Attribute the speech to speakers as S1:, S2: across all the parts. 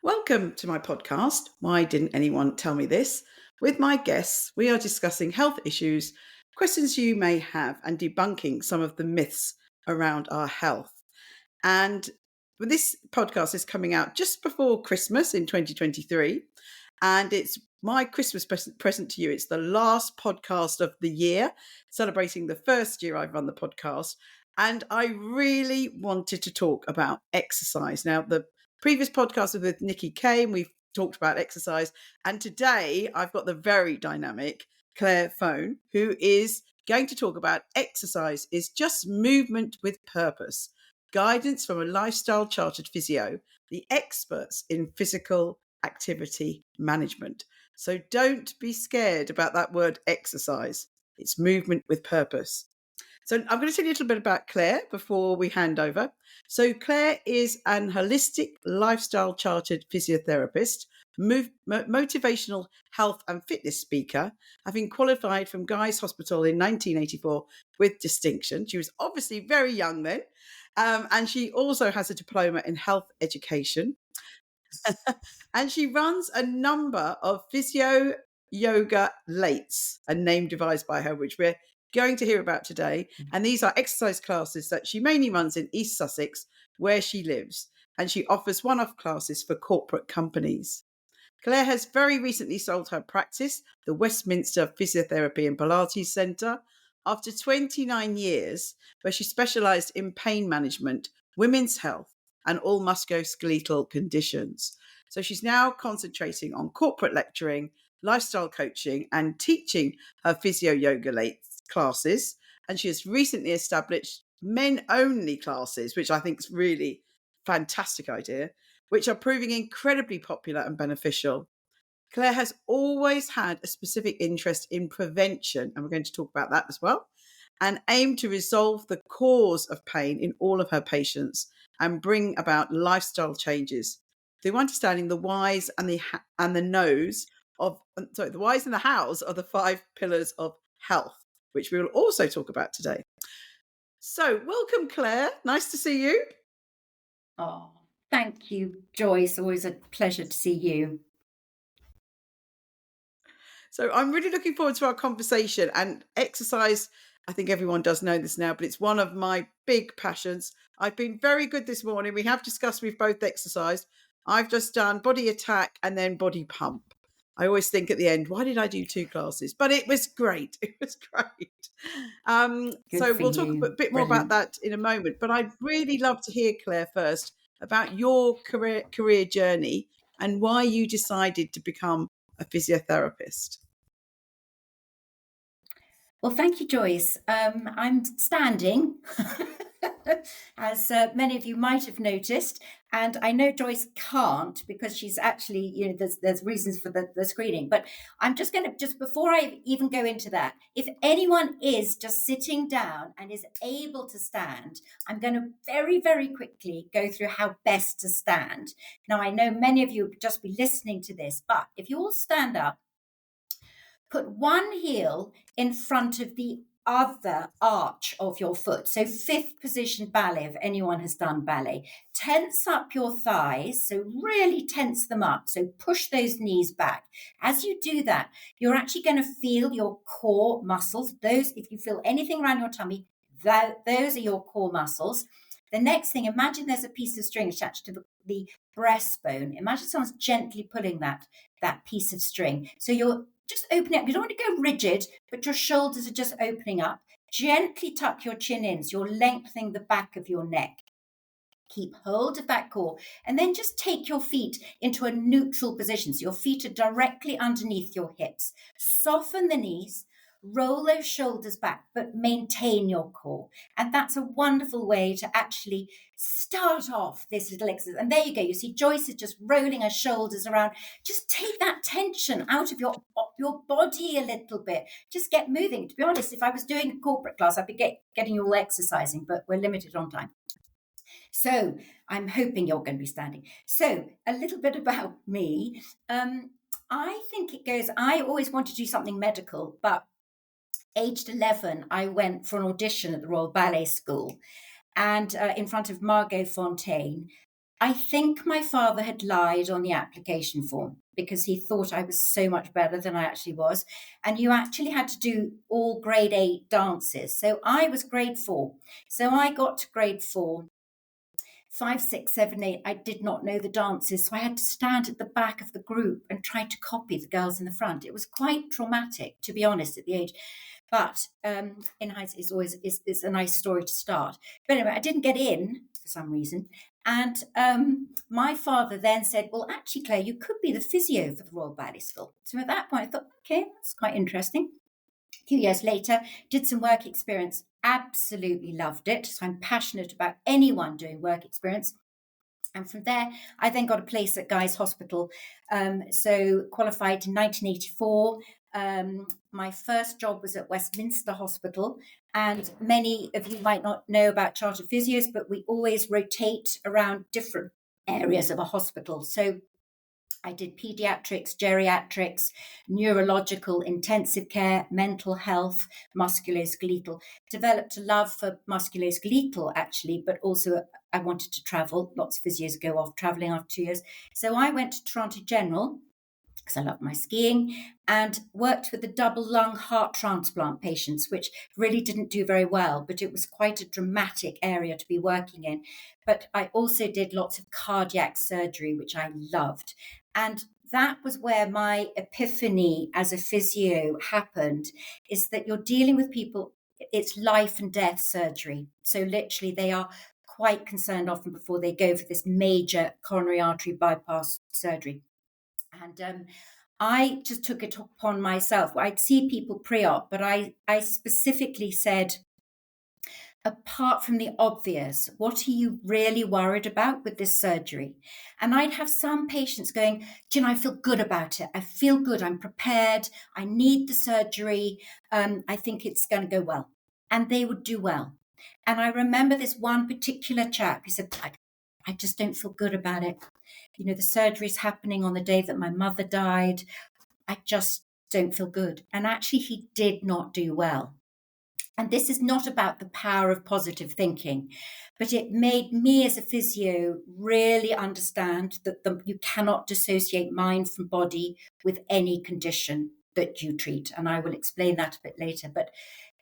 S1: Welcome to my podcast, Why Didn't Anyone Tell Me This? With my guests, we are discussing health issues, questions you may have, and debunking some of the myths around our health. And this podcast is coming out just before Christmas in 2023. And it's my Christmas present to you. It's the last podcast of the year, celebrating the first year I've run the podcast. And I really wanted to talk about exercise. Now, the previous podcast was with Nikki Kane. We've talked about exercise. And today I've got the very dynamic Clare Fone, who is going to talk about exercise is just movement with purpose, guidance from a lifestyle chartered physio, the experts in physical activity management. So don't be scared about that word exercise. It's movement with purpose. So I'm going to tell you a little bit about Clare before we hand over. So Clare is an holistic lifestyle chartered physiotherapist, motivational health and fitness speaker, having qualified from Guy's Hospital in 1984 with distinction. She was obviously very young then. And she also has a diploma in health education. And she runs a number of PhysioYogaLates, a name devised by her, which we're going to hear about today. And these are exercise classes that she mainly runs in East Sussex, where she lives. And she offers one-off classes for corporate companies. Clare has very recently sold her practice, the Westminster Physiotherapy and Pilates Centre, after 29 years, where she specialised in pain management, women's health, and all musculoskeletal conditions. So she's now concentrating on corporate lecturing, lifestyle coaching, and teaching her PhysioYogaLates classes. And she has recently established men-only classes, which I think is really fantastic idea, which are proving incredibly popular and beneficial. Clare has always had a specific interest in prevention, and we're going to talk about that as well, and aim to resolve the cause of pain in all of her patients and bring about lifestyle changes through understanding the whys and the the whys and the hows of the 5 pillars of health, which we will also talk about today. So, welcome, Clare. Nice to see you.
S2: Oh, thank you, Joyce. Always a pleasure to see you.
S1: So I'm really looking forward to our conversation. And exercise, I think everyone does know this now, but it's one of my big passions. I've been very good this morning. We have discussed, we've both exercised. I've just done body attack and then body pump. I always think at the end, why did I do 2 classes? But it was great. It was great.
S2: Good
S1: So
S2: for
S1: we'll talk a
S2: you.
S1: bit more about
S2: Brilliant.
S1: that in a moment. But I'd really love to hear, Clare, first about your career journey and why you decided to become a physiotherapist.
S2: Well, thank you, Joyce. I'm standing, as many of you might have noticed, and I know Joyce can't because she's actually, there's reasons for the screening. But I'm just going to, just before I even go into that, if anyone is just sitting down and is able to stand, I'm going to very, very quickly go through how best to stand. Now, I know many of you will just be listening to this, but if you all stand up, put one heel in front of the other arch of your foot. So 5th position ballet, if anyone has done ballet. Tense up your thighs, so really tense them up. So push those knees back. As you do that, you're actually going to feel your core muscles. Those, if you feel anything around your tummy, those are your core muscles. The next thing, imagine there's a piece of string attached to the breastbone. Imagine someone's gently pulling that piece of string. So you're just opening up. You don't want to go rigid, but your shoulders are just opening up. Gently tuck your chin in, so you're lengthening the back of your neck. Keep hold of that core, and then just take your feet into a neutral position. So your feet are directly underneath your hips. Soften the knees, roll those shoulders back, but maintain your core. And that's a wonderful way to actually start off this little exercise. And there you go. You see Joyce is just rolling her shoulders around. Just take that tension out of your body a little bit. Just get moving. To be honest, if I was doing a corporate class, I'd be getting you all exercising, but we're limited on time. So I'm hoping you're going to be standing. So a little bit about me. I think it goes, I always wanted to do something medical, but aged 11, I went for an audition at the Royal Ballet School and in front of Margot Fontaine. I think my father had lied on the application form because he thought I was so much better than I actually was. And you actually had to do all grade 8 dances. So I was grade 4. So I got to grade 4. 5, 6, 7, 8, I did not know the dances. So I had to stand at the back of the group and try to copy the girls in the front. It was quite traumatic, to be honest, at the age. But in hindsight, it's a nice story to start. But anyway, I didn't get in for some reason. And my father then said, well, actually, Claire, you could be the physio for the Royal Ballet School. So at that point, I thought, okay, that's quite interesting. A few years later, did some work experience, absolutely loved it. So I'm passionate about anyone doing work experience. And from there, I then got a place at Guy's Hospital. So qualified in 1984. My first job was at Westminster Hospital. And many of you might not know about chartered physios, but we always rotate around different areas of a hospital. So I did pediatrics, geriatrics, neurological, intensive care, mental health, musculoskeletal. Developed a love for musculoskeletal, actually, but also I wanted to travel. Lots of physios go off traveling after 2 years. So I went to Toronto General because I love my skiing, and worked with the double lung heart transplant patients, which really didn't do very well, but it was quite a dramatic area to be working in. But I also did lots of cardiac surgery, which I loved. And that was where my epiphany as a physio happened, is that you're dealing with people, it's life and death surgery. So literally they are quite concerned often before they go for this major coronary artery bypass surgery. And I just took it upon myself. I'd see people pre-op, but I specifically said, apart from the obvious, what are you really worried about with this surgery? And I'd have some patients going, do you know, I feel good about it. I feel good. I'm prepared. I need the surgery. I think it's going to go well. And they would do well. And I remember this one particular chap, he said, I just don't feel good about it. You know, the surgery's happening on the day that my mother died. I just don't feel good. And actually, he did not do well. And this is not about the power of positive thinking, but it made me as a physio really understand that you cannot dissociate mind from body with any condition that you treat. And I will explain that a bit later. But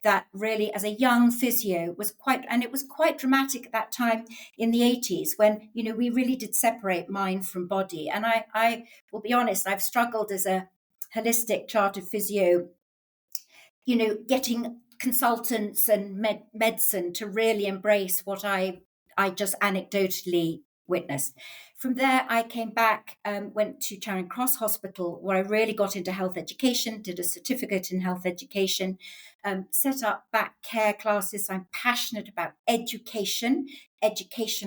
S2: that really, as a young physio, was it was quite dramatic at that time in the 80s when, you know, we really did separate mind from body. And I will be honest, I've struggled as a holistic chartered physio, you know, getting consultants and medicine to really embrace what I just anecdotally witnessed. From there, I came back, went to Charing Cross Hospital, where I really got into health education, did a certificate in health education, set up back care classes. I'm passionate about education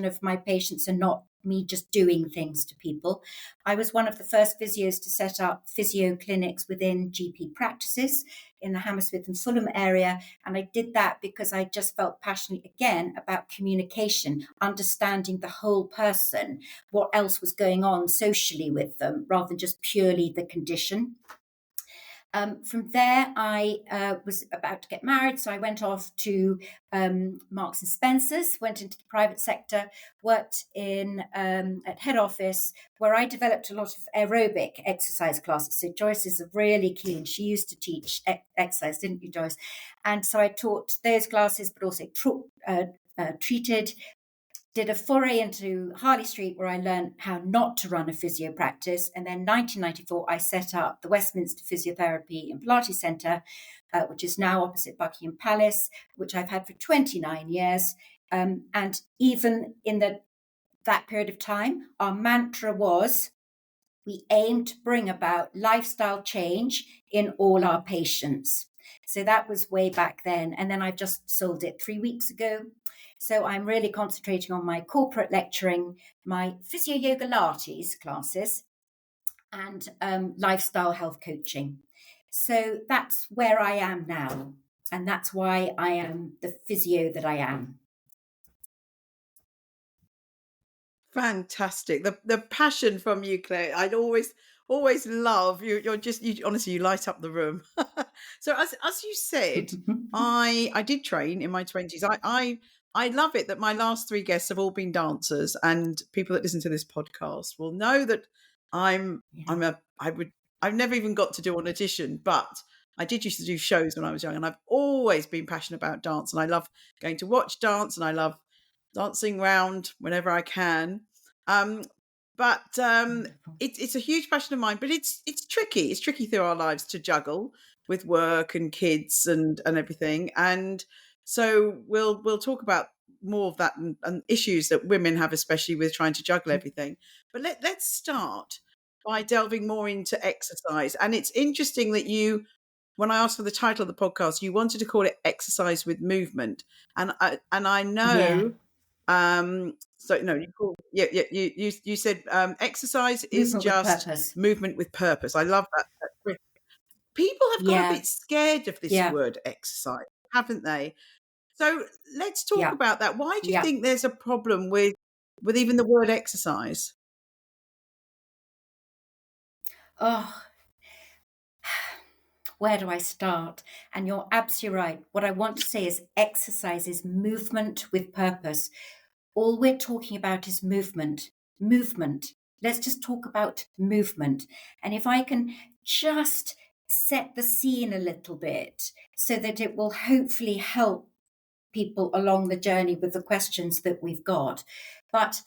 S2: of my patients and not me just doing things to people. I was one of the first physios to set up physio clinics within GP practices in the Hammersmith and Fulham area. And I did that because I just felt passionate again about communication, understanding the whole person, what else was going on socially with them, rather than just purely the condition. From there, I was about to get married, so I went off to Marks and Spencer's, went into the private sector, worked in at head office, where I developed a lot of aerobic exercise classes. So Joyce is really keen. She used to teach exercise, didn't you, Joyce? And so I taught those classes, but also treated. Did a foray into Harley Street where I learned how not to run a physio practice. And then 1994, I set up the Westminster Physiotherapy and Pilates Centre, which is now opposite Buckingham Palace, which I've had for 29 years. And even in that period of time, our mantra was, we aim to bring about lifestyle change in all our patients. So that was way back then. And then I've just sold it 3 weeks ago. So I'm really concentrating on my corporate lecturing, my PhysioYogaLates classes, and lifestyle health coaching. So that's where I am now. And that's why I am the physio that I am.
S1: Fantastic. The passion from you, Claire. I'd always love you. You honestly, you light up the room. So as you said, I did train in my 20s. I love it that my last three guests have all been dancers, and people that listen to this podcast will know that I've never even got to do an audition, but I did used to do shows when I was young, and I've always been passionate about dance, and I love going to watch dance, and I love dancing around whenever I can. But it's a huge passion of mine, but it's tricky. It's tricky through our lives to juggle with work and kids and everything. And so we'll talk about more of that and issues that women have, especially with trying to juggle everything. But let's start by delving more into exercise. And it's interesting that when I asked for the title of the podcast, you wanted to call it Exercise with Movement. And I know so no, you said exercise is
S2: Movement with
S1: just
S2: purpose.
S1: movement with purpose. I love that. People have got a bit scared of this word exercise, haven't they? So let's talk about that. Why do you think there's a problem with even the word exercise?
S2: Oh, where do I start? And you're absolutely right. What I want to say is exercise is movement with purpose. All we're talking about is movement. Movement. Let's just talk about movement. And if I can just set the scene a little bit so that it will hopefully help people along the journey with the questions that we've got. But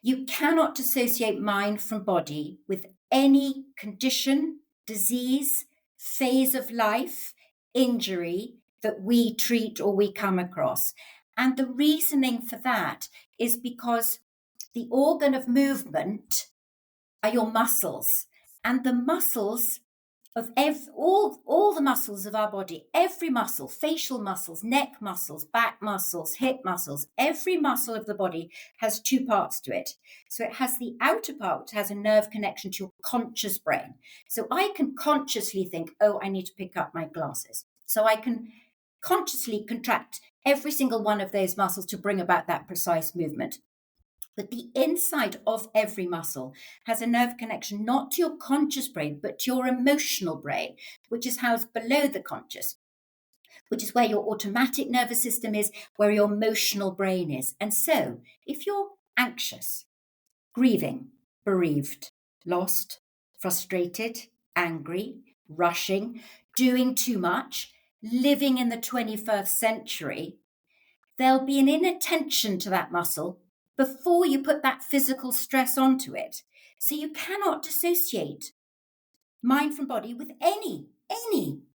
S2: you cannot dissociate mind from body with any condition, disease, phase of life, injury that we treat or we come across. And the reasoning for that is because the organ of movement are your muscles, and the muscles of all the muscles of our body, every muscle, facial muscles, neck muscles, back muscles, hip muscles, every muscle of the body has two parts to it. So it has the outer part, which has a nerve connection to your conscious brain. So I can consciously think, oh, I need to pick up my glasses. So I can consciously contract every single one of those muscles to bring about that precise movement. But the inside of every muscle has a nerve connection not to your conscious brain, but to your emotional brain, which is housed below the conscious, which is where your automatic nervous system is, where your emotional brain is. And so if you're anxious, grieving, bereaved, lost, frustrated, angry, rushing, doing too much, living in the 21st century, there'll be an inattention to that muscle before you put that physical stress onto it. So you cannot dissociate mind from body with any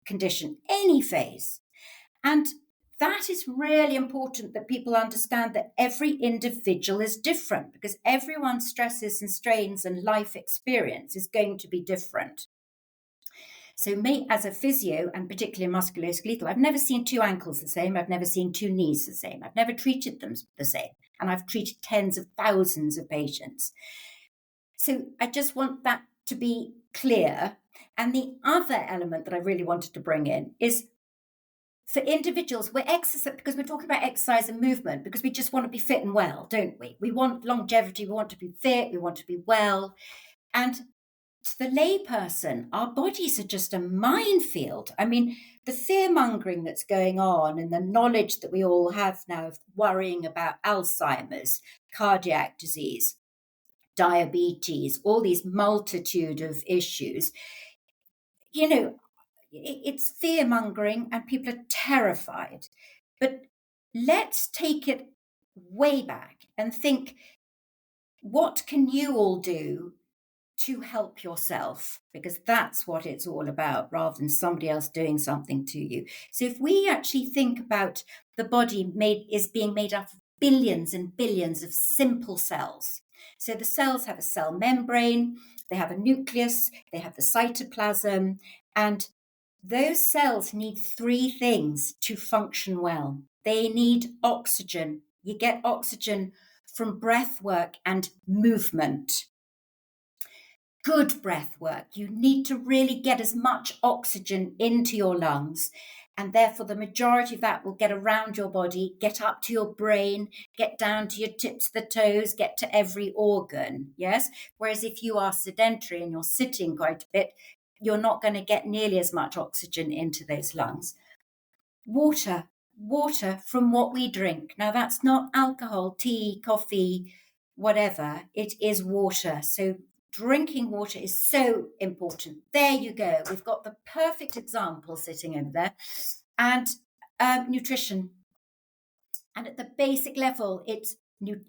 S2: condition, any phase. And that is really important that people understand that every individual is different, because everyone's stresses and strains and life experience is going to be different. So me as a physio, and particularly musculoskeletal, I've never seen two ankles the same. I've never seen two knees the same. I've never treated them the same. And I've treated tens of thousands of patients. So I just want that to be clear. And the other element that I really wanted to bring in is for individuals, we're exercise because we're talking about exercise and movement, because we just want to be fit and well, don't we? We want longevity. We want to be fit. We want to be well. And to the layperson, our bodies are just a minefield. I mean, the fear-mongering that's going on and the knowledge that we all have now of worrying about Alzheimer's, cardiac disease, diabetes, all these multitude of issues, you know, it's fear-mongering and people are terrified. But let's take it way back and think, what can you all do to help yourself? Because that's what it's all about, rather than somebody else doing something to you. So if we actually think about the body is being made up of billions and billions of simple cells. So the cells have a cell membrane, they have a nucleus, they have the cytoplasm, and those cells need three things to function well. They need oxygen. You get oxygen from breath work and movement. Good breath work. You need to really get as much oxygen into your lungs, and therefore the majority of that will get around your body, get up to your brain, get down to your tips of the toes, get to every organ, yes? Whereas if you are sedentary and you're sitting quite a bit, you're not going to get nearly as much oxygen into those lungs. Water. water from what we drink. Now, that's not alcohol, tea, coffee, whatever. It is water. So drinking water is so important. There you go. We've got the perfect example sitting over there. And nutrition. And at the basic level,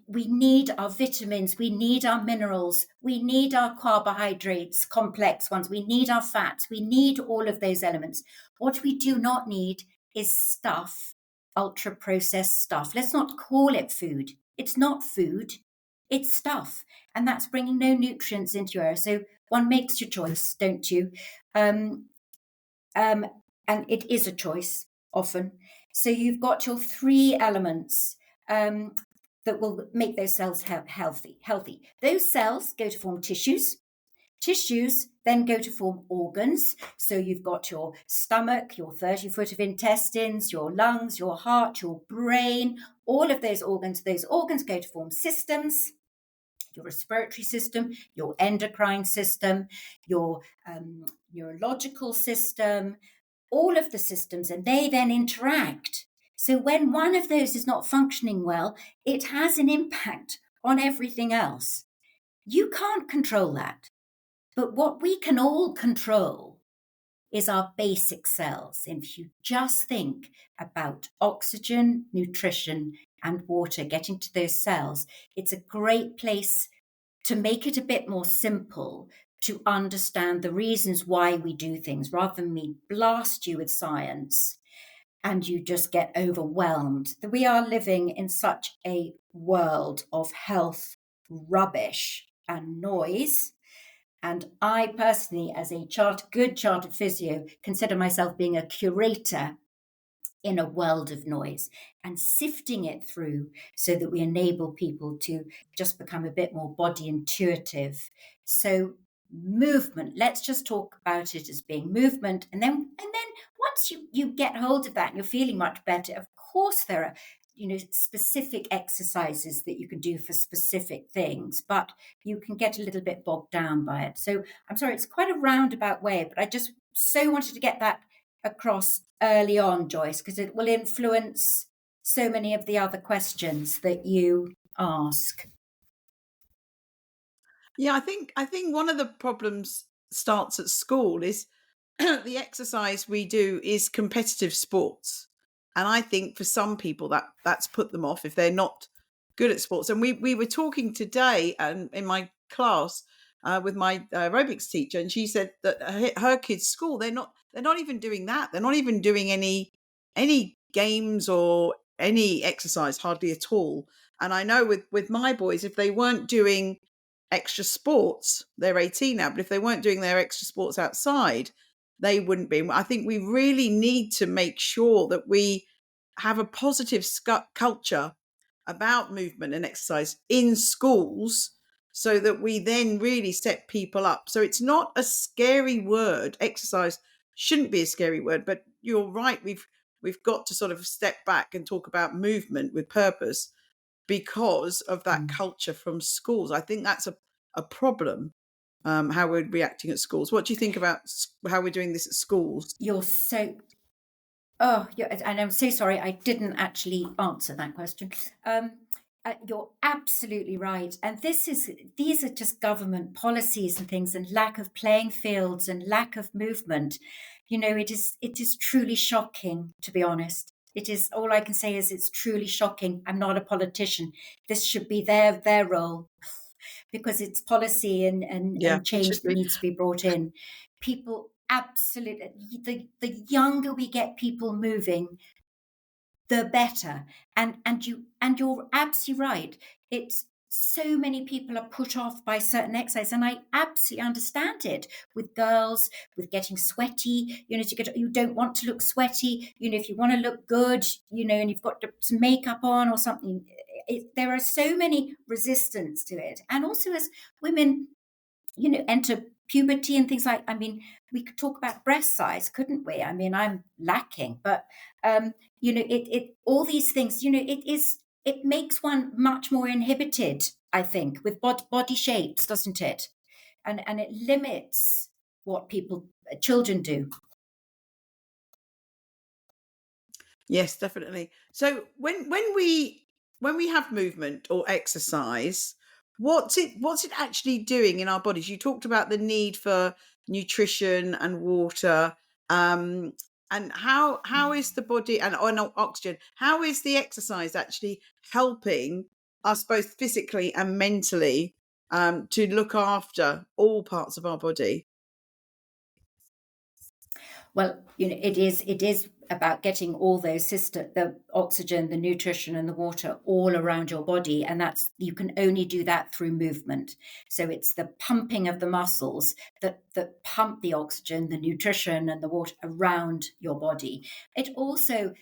S2: we need our vitamins, we need our minerals, we need our carbohydrates, complex ones, we need our fats, we need all of those elements. What we do not need is stuff, ultra processed stuff. Let's not call it food. It's not food, it's stuff. And that's bringing no nutrients into your area. So one makes your choice, don't you? And it is a choice often. So you've got your three elements that will make those cells healthy. Those cells go to form tissues. Tissues then go to form organs. So you've got your stomach, your 30 foot of intestines, your lungs, your heart, your brain, all of those organs. Those organs go to form systems. Your respiratory system, your endocrine system, your neurological system, all of the systems, and they then interact. So when one of those is not functioning well, it has an impact on everything else. You can't control that. But what we can all control is our basic cells. And if you just think about oxygen, nutrition, and water getting to those cells, it's a great place to make it a bit more simple to understand the reasons why we do things, rather than me blast you with science and you just get overwhelmed. We are living in such a world of health rubbish and noise. And I personally, as a good chartered physio, consider myself being a curator in a world of noise and sifting it through so that we enable people to just become a bit more body intuitive. So movement, let's just talk about it as being movement. And then once you get hold of that and you're feeling much better, of course there are specific exercises that you can do for specific things, but you can get a little bit bogged down by it. So I'm sorry, it's quite a roundabout way, but I just so wanted to get that across early on, Joyce, because it will influence so many of the other questions that you ask.
S1: Yeah, I think one of the problems starts at school is the exercise we do is competitive sports. And I think for some people that's put them off if they're not good at sports. And we were talking today in my class with my aerobics teacher, and she said that her kids' school they're not even doing that. They're not even doing any games or any exercise, hardly at all. And I know with my boys, if they weren't doing extra sports, they're 18 now, but if they weren't doing their extra sports outside, they wouldn't be. I think we really need to make sure that we have a positive culture about movement and exercise in schools so that we then really set people up. So it's not a scary word. Exercise shouldn't be a scary word, but you're right. We've got to sort of step back and talk about movement with purpose because of that culture from schools. I think that's a problem. How we're reacting at schools. What do you think about how we're doing this at schools?
S2: And I'm so sorry, I didn't actually answer that question. You're absolutely right. And these are just government policies and things, and lack of playing fields and lack of movement. It is truly shocking, to be honest. It is, all I can say is it's truly shocking. I'm not a politician. This should be their role, because it's policy and change that needs to be brought in. People absolutely, the younger we get people moving, the better. And you're absolutely right. It's so many people are put off by certain exercise, and I absolutely understand it. With girls, with getting sweaty, you don't want to look sweaty. If you want to look good, and you've got some makeup on or something. There are so many resistance to it, and also as women, enter puberty and things like. We could talk about breast size, couldn't we? I'm lacking, but all these things, it makes one much more inhibited, I think, with body shapes, doesn't it? And it limits what children do.
S1: Yes, definitely. So when we have movement or exercise, what's it actually doing in our bodies? You talked about the need for nutrition and water, um, and how is the body and oxygen? How is the exercise actually helping us both physically and mentally to look after all parts of our body?
S2: Well, it is about getting all those system, the oxygen, the nutrition, and the water all around your body, and that's you can only do that through movement. So it's the pumping of the muscles that pump the oxygen, the nutrition, and the water around your body. It also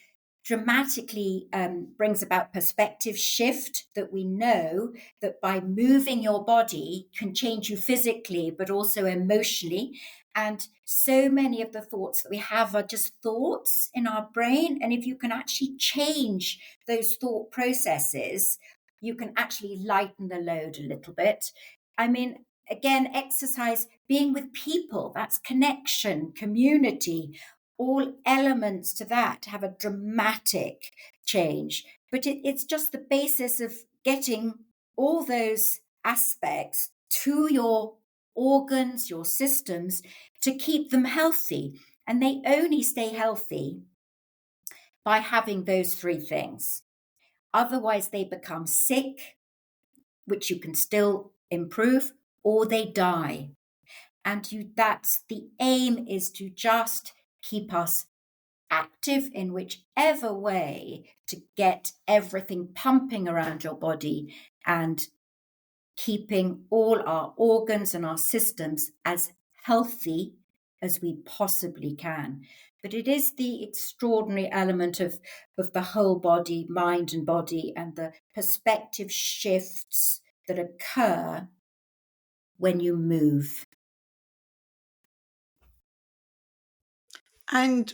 S2: dramatically brings about perspective shift, that we know that by moving your body can change you physically but also emotionally. And so many of the thoughts that we have are just thoughts in our brain, and if you can actually change those thought processes, you can actually lighten the load a little bit. I mean, again, exercise, being with people, that's connection, community, all elements to that have a dramatic change. But it's just the basis of getting all those aspects to your organs, your systems, to keep them healthy. And they only stay healthy by having those three things. Otherwise, they become sick, which you can still improve, or they die. And that's the aim, is to just keep us active in whichever way to get everything pumping around your body and keeping all our organs and our systems as healthy as we possibly can. But it is the extraordinary element of the whole body, mind and body, and the perspective shifts that occur when you move.
S1: And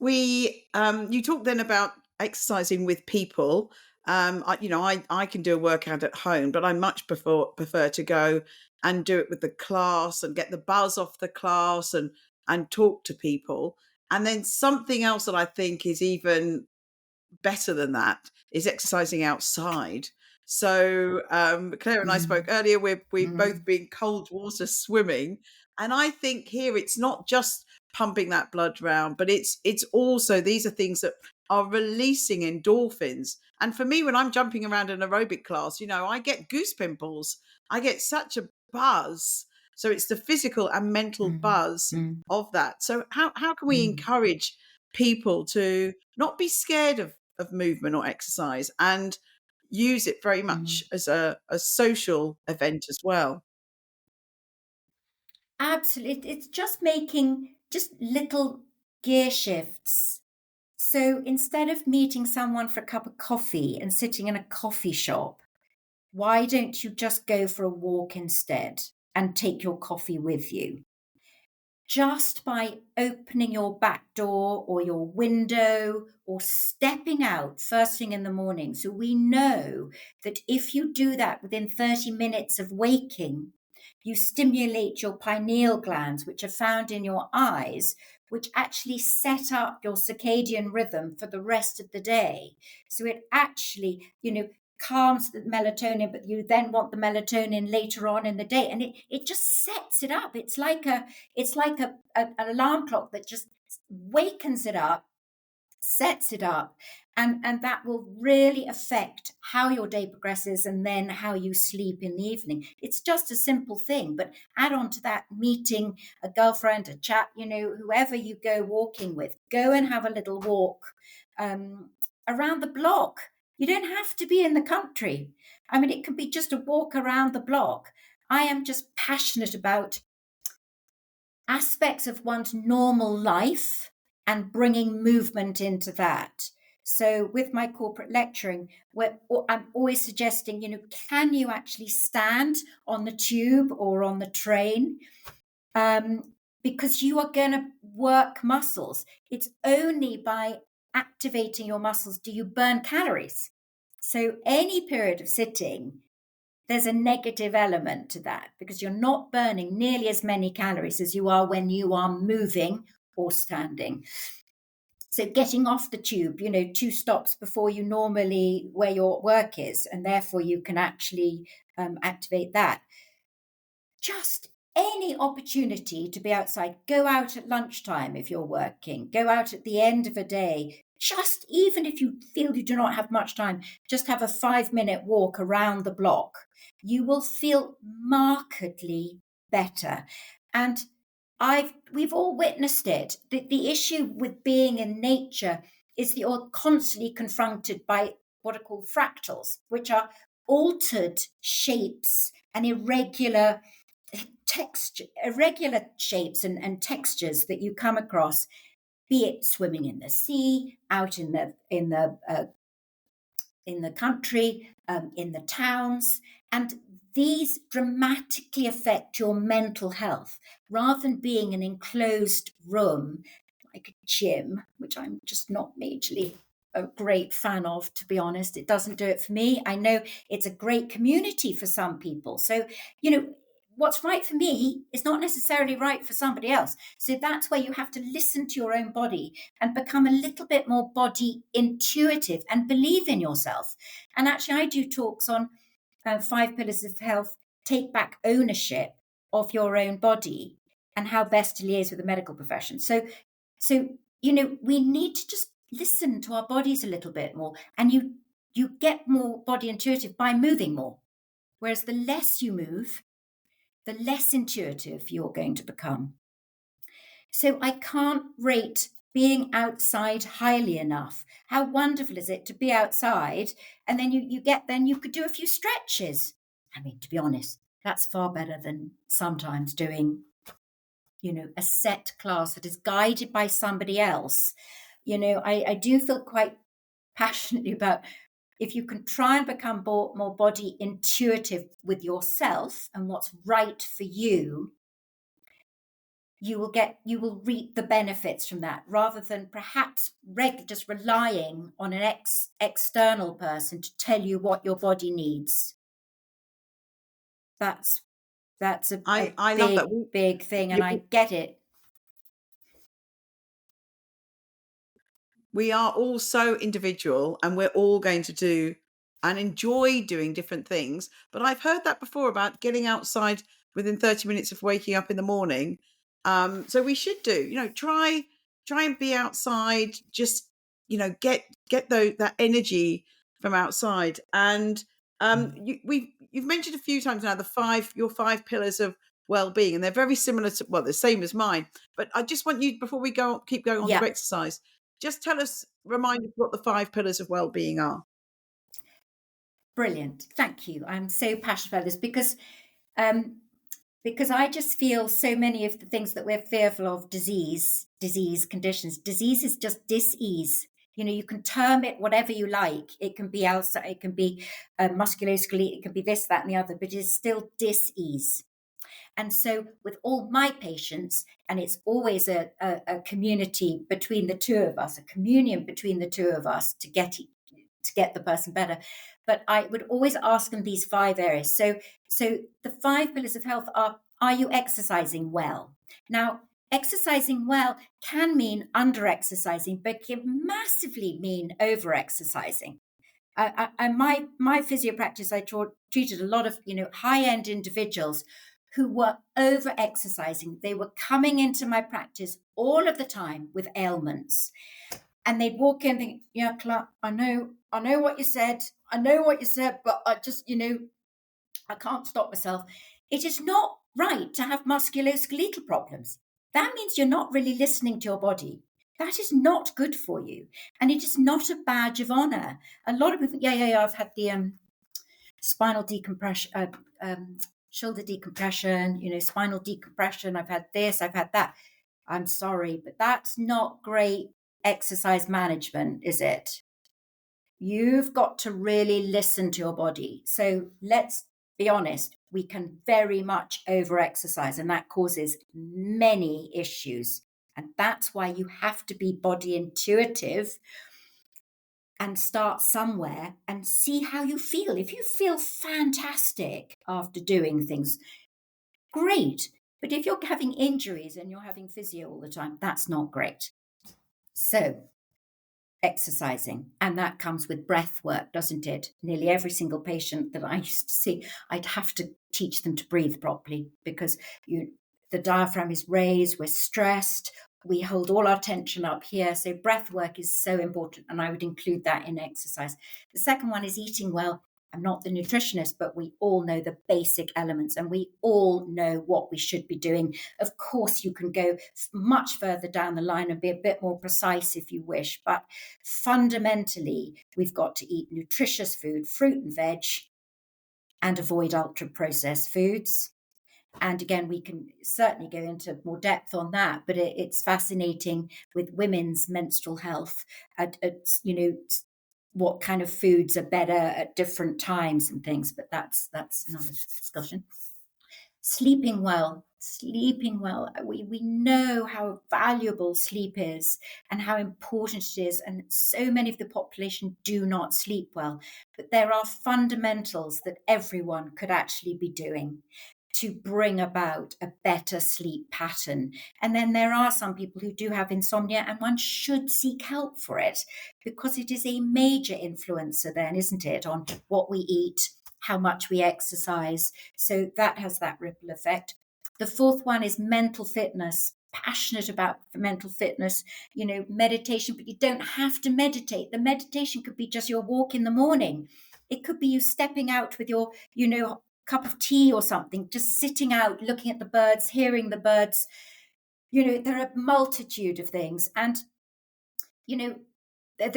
S1: you talk then about exercising with people. I can do a workout at home, but I much prefer to go and do it with the class and get the buzz off the class and talk to people. And then something else that I think is even better than that is exercising outside. So Claire and I spoke
S2: Mm,
S1: earlier. We've both
S2: mm,
S1: been cold water swimming, and I think here it's not just pumping that blood round, but it's also these are things that are releasing endorphins. And for me, when I'm jumping around an aerobic class, I get goose pimples. I get such a buzz. So it's the physical and mental
S2: mm,
S1: buzz
S2: mm,
S1: of that. So how can we
S2: mm,
S1: encourage people to not be scared of movement or exercise and use it very much
S2: mm.
S1: as a social event as well?
S2: Absolutely. It's just making just little gear shifts. So instead of meeting someone for a cup of coffee and sitting in a coffee shop, why don't you just go for a walk instead and take your coffee with you? Just by opening your back door or your window or stepping out first thing in the morning. So we know that if you do that within 30 minutes of waking, you stimulate your pineal glands, which are found in your eyes, which actually set up your circadian rhythm for the rest of the day. So it actually, calms the melatonin, but you then want the melatonin later on in the day. And it just sets it up. It's like an alarm clock that just wakens it up, sets it up, and that will really affect how your day progresses and then how you sleep in the evening. It's just a simple thing, but add on to that meeting a girlfriend, a chap, whoever you go walking with, go and have a little walk around the block. You don't have to be in the country. I mean, it could be just a walk around the block. I am just passionate about aspects of one's normal life and bringing movement into that. So, with my corporate lecturing, I'm always suggesting, can you actually stand on the tube or on the train? Because you are going to work muscles. It's only by activating your muscles do you burn calories. So, any period of sitting, there's a negative element to that because you're not burning nearly as many calories as you are when you are moving or standing. So getting off the tube, 2 stops before you normally where your work is, and therefore you can actually activate that. Just any opportunity to be outside. Go out at lunchtime if you're working. Go out at the end of a day. Just even if you feel you do not have much time, just have a 5-minute walk around the block. You will feel markedly better. And we've all witnessed it. The issue with being in nature is that you're constantly confronted by what are called fractals, which are altered shapes and irregular shapes and textures that you come across, be it swimming in the sea, out in the country, in the towns, and these dramatically affect your mental health. Rather than being an enclosed room like a gym, which I'm just not majorly a great fan of, to be honest. It doesn't do it for me. I know it's a great community for some people. So, what's right for me is not necessarily right for somebody else. So that's where you have to listen to your own body and become a little bit more body intuitive and believe in yourself. And actually, I do talks on 5 pillars of health, take back ownership of your own body and how best to liaise with the medical profession. So we need to just listen to our bodies a little bit more, and you get more body intuitive by moving more. Whereas the less you move, the less intuitive you're going to become. So I can't rate being outside highly enough. How wonderful is it to be outside, and then you could do a few stretches. I mean, to be honest, that's far better than sometimes doing, a set class that is guided by somebody else. I do feel quite passionately about if you can try and become more body intuitive with yourself and what's right for you, you will reap the benefits from that, rather than perhaps just relying on an external person to tell you what your body needs. That's a
S1: I
S2: big,
S1: love that.
S2: big thing, and I get it.
S1: We are all so individual, and we're all going to do and enjoy doing different things. But I've heard that before about getting outside within 30 minutes of waking up in the morning. So we should do, try and be outside, just, get that energy from outside. And you've mentioned a few times now your 5 pillars of well-being, and they're very similar to, the same as mine. But I just want you, before we keep going on to exercise, just remind us what the 5 pillars of well-being are.
S2: Brilliant. Thank you. I'm so passionate about this because I just feel so many of the things that we're fearful of, disease conditions, disease is just dis-ease. You can term it whatever you like. It can be outside, it can be musculoskeletal, it can be this, that, and the other, but it is still dis-ease. And so with all my patients, and it's always a community between the two of us, a communion between the two of us to get the person better. But I would always ask them these 5 areas. So the 5 pillars of health are you exercising well? Now, exercising well can mean under-exercising, but can massively mean over-exercising. My physio practice, I treated a lot of high-end individuals who were over-exercising. They were coming into my practice all of the time with ailments. And they'd walk in and think, yeah, Clare, I know what you said. But I just, I can't stop myself. It is not right to have musculoskeletal problems. That means you're not really listening to your body. That is not good for you. And it is not a badge of honor. A lot of people, I've had the spinal decompression, shoulder decompression, spinal decompression. I've had this, I've had that. I'm sorry, but that's not great exercise management, is it? You've got to really listen to your body. So let's be honest, we can very much over-exercise, and that causes many issues. And that's why you have to be body intuitive and start somewhere and see how you feel. If you feel fantastic after doing things, great. But if you're having injuries and you're having physio all the time, that's not great. So exercising, and that comes with breath work, doesn't it? Nearly every single patient that I used to see, I'd have to teach them to breathe properly, because the diaphragm is raised, we're stressed, we hold all our tension up here. So breath work is so important, and I would include that in exercise. The second one is eating well. I'm not the nutritionist, but we all know the basic elements, and we all know what we should be doing. Of course, you can go much further down the line and be a bit more precise if you wish, but fundamentally, we've got to eat nutritious food, fruit and veg, and avoid ultra-processed foods. And again, we can certainly go into more depth on that, but it's fascinating with women's menstrual health, what kind of foods are better at different times and things, but that's another discussion. Sleeping well. We know how valuable sleep is and how important it is, and so many of the population do not sleep well, but there are fundamentals that everyone could actually be doing to bring about a better sleep pattern. And then there are some people who do have insomnia, and one should seek help for it, because it is a major influencer then, isn't it, on what we eat, how much we exercise. So that has that ripple effect. The fourth one is mental fitness. Passionate about mental fitness, meditation, but you don't have to meditate. The meditation could be just your walk in the morning. It could be you stepping out with your, cup of tea or something, just sitting out, looking at the birds, hearing the birds. There are a multitude of things. And,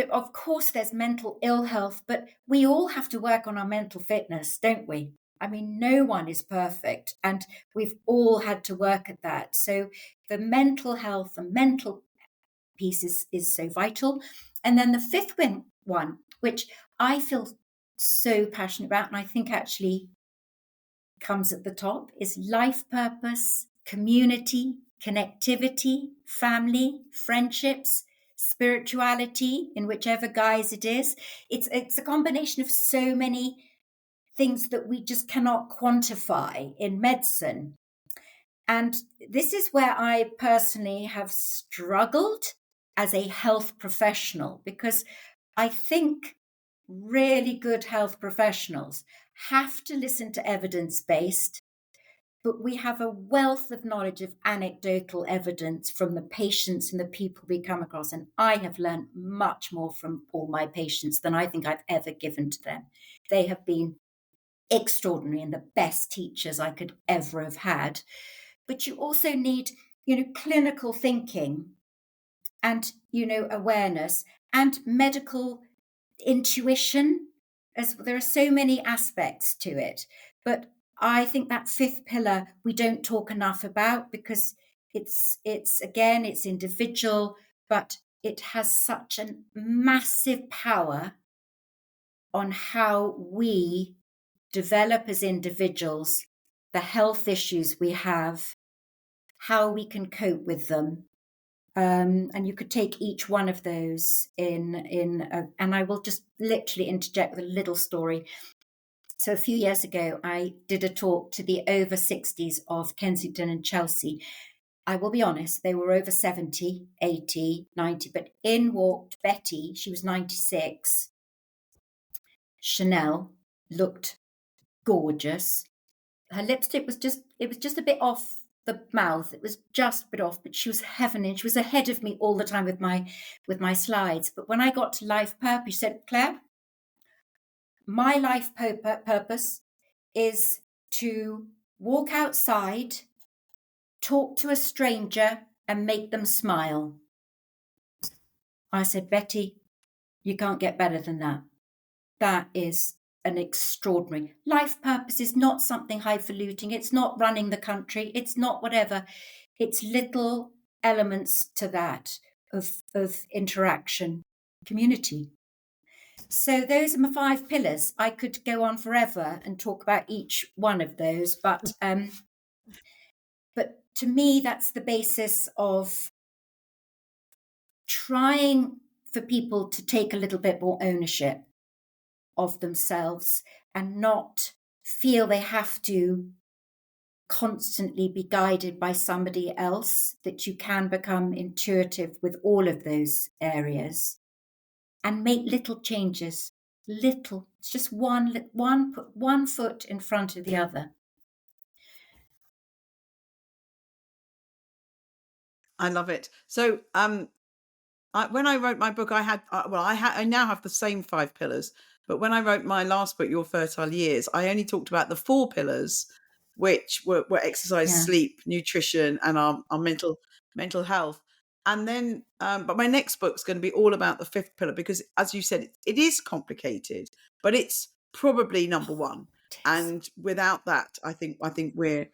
S2: of course, there's mental ill health, but we all have to work on our mental fitness, don't we? I mean, no one is perfect, and we've all had to work at that. So the mental health, the mental piece is so vital. And then the fifth one, which I feel so passionate about, and I think actually comes at the top, is life purpose, community, connectivity, family, friendships, spirituality, in whichever guise it is. It's a combination of so many things that we just cannot quantify in medicine. And this is where I personally have struggled as a health professional, because I think really good health professionals have to listen to evidence-based, but we have a wealth of knowledge of anecdotal evidence from the patients and the people we come across. And I have learned much more from all my patients than I think I've ever given to them. They have been extraordinary and the best teachers I could ever have had. But you also need, clinical thinking and, awareness and medical intuition. As there are so many aspects to it, but I think that fifth pillar we don't talk enough about, because it's individual, but it has such a massive power on how we develop as individuals, the health issues we have, how we can cope with them. And you could take each one of those and I will just literally interject with a little story. So a few years ago, I did a talk to the over 60s of Kensington and Chelsea. I will be honest, they were over 70, 80, 90, but in walked Betty. She was 96. Chanel, looked gorgeous. Her lipstick was just a bit off the mouth. It was just a bit off, but she was heaven, and she was ahead of me all the time with my slides. But when I got to life purpose, she said, Claire, my life purpose is to walk outside, talk to a stranger, and make them smile. I said, Betty, you can't get better than that. That is an extraordinary life purpose. Is not something highfalutin. It's not running the country. It's not whatever. It's little elements to that of interaction, community. So those are my 5 pillars. I could go on forever and talk about each one of those, but to me, that's the basis of trying for people to take a little bit more ownership of themselves and not feel they have to constantly be guided by somebody else, that you can become intuitive with all of those areas. and make little changes. Little. It's just put one foot in front of the other.
S1: I love it. So, when I wrote my book, I now have the same 5 pillars. But when I wrote my last book, Your Fertile Years, I only talked about the 4 pillars, which were exercise,
S2: Yeah.
S1: sleep, nutrition, and our mental health. And then, but my next book's going to be all about the 5th pillar because, as you said, it is complicated, but it's probably number one.
S2: It is.
S1: And without that, I think we're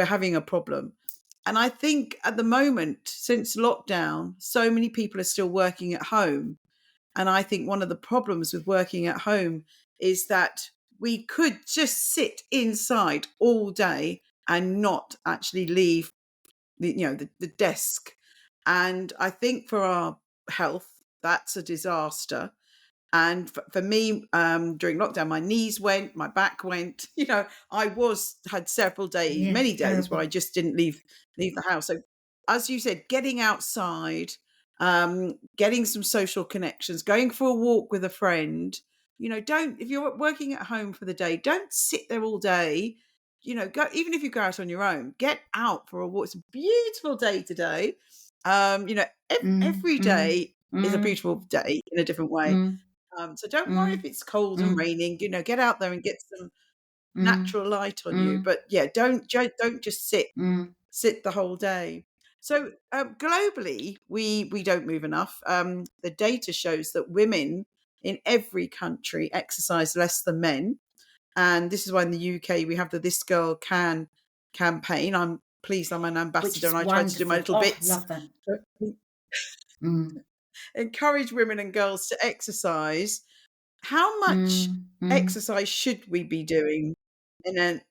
S1: having a problem. And I think at the moment, since lockdown, so many people are still working at home. And I think one of the problems with working at home is that we could just sit inside all day and not actually leave the desk. And I think for our health, that's a disaster. And for me, during lockdown, my knees went, my back went. I had several days,
S2: Yeah,
S1: many
S2: it's
S1: days where
S2: terrible.
S1: I just didn't leave the house. So, as you said, getting outside, getting some social connections, going for a walk with a friend. Don't, if you're working at home for the day, don't sit there all day. Go, even if you go out on your own, get out for a walk. It's a beautiful day today. Every
S2: Mm,
S1: day is a
S2: mm,
S1: beautiful day in a different way.
S2: mm,
S1: So don't worry if
S2: mm,
S1: it's cold and
S2: mm,
S1: raining. Get out there and get some
S2: mm,
S1: natural light on you.
S2: mm,
S1: But yeah, don't just
S2: mm,
S1: sit the whole day. So globally, we don't move enough. The data shows that women in every country exercise less than men, and this is why in the UK we have the This Girl Can campaign. I'm pleased I'm an
S2: which
S1: ambassador,
S2: is
S1: and I try to do my
S2: wonderful.
S1: little
S2: Oh,
S1: bits
S2: love that.
S1: to
S2: Mm,
S1: encourage women and girls to exercise. How much
S2: mm, mm,
S1: exercise should we be doing and then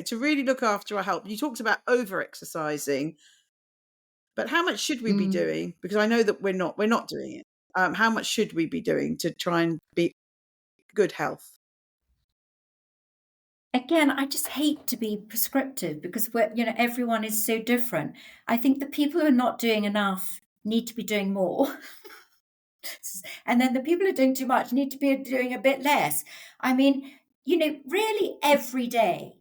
S1: to really look after our health? You talked about over exercising, but how much should we be
S2: mm.
S1: doing? Because I know that we're not doing it. How much should we be doing to try and be good health?
S2: Again, I just hate to be prescriptive because everyone is so different. I think the people who are not doing enough need to be doing more. And then the people who are doing too much need to be doing a bit less. I mean, really every day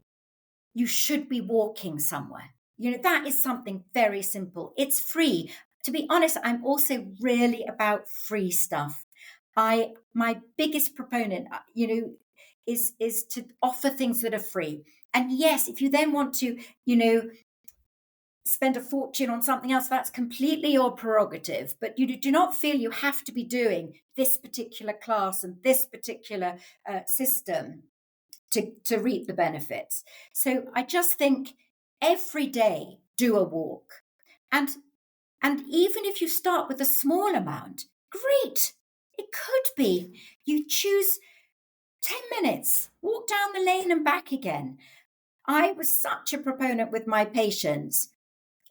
S2: you should be walking somewhere. That is something very simple. It's free. To be honest, I'm also really about free stuff. My biggest proponent, is to offer things that are free. And yes, if you then want to, spend a fortune on something else, that's completely your prerogative. But you do not feel you have to be doing this particular class and this particular system to reap the benefits. So I just think every day do a walk. And even if you start with a small amount, great. It could be you choose 10 minutes, walk down the lane and back again. I was such a proponent with my patients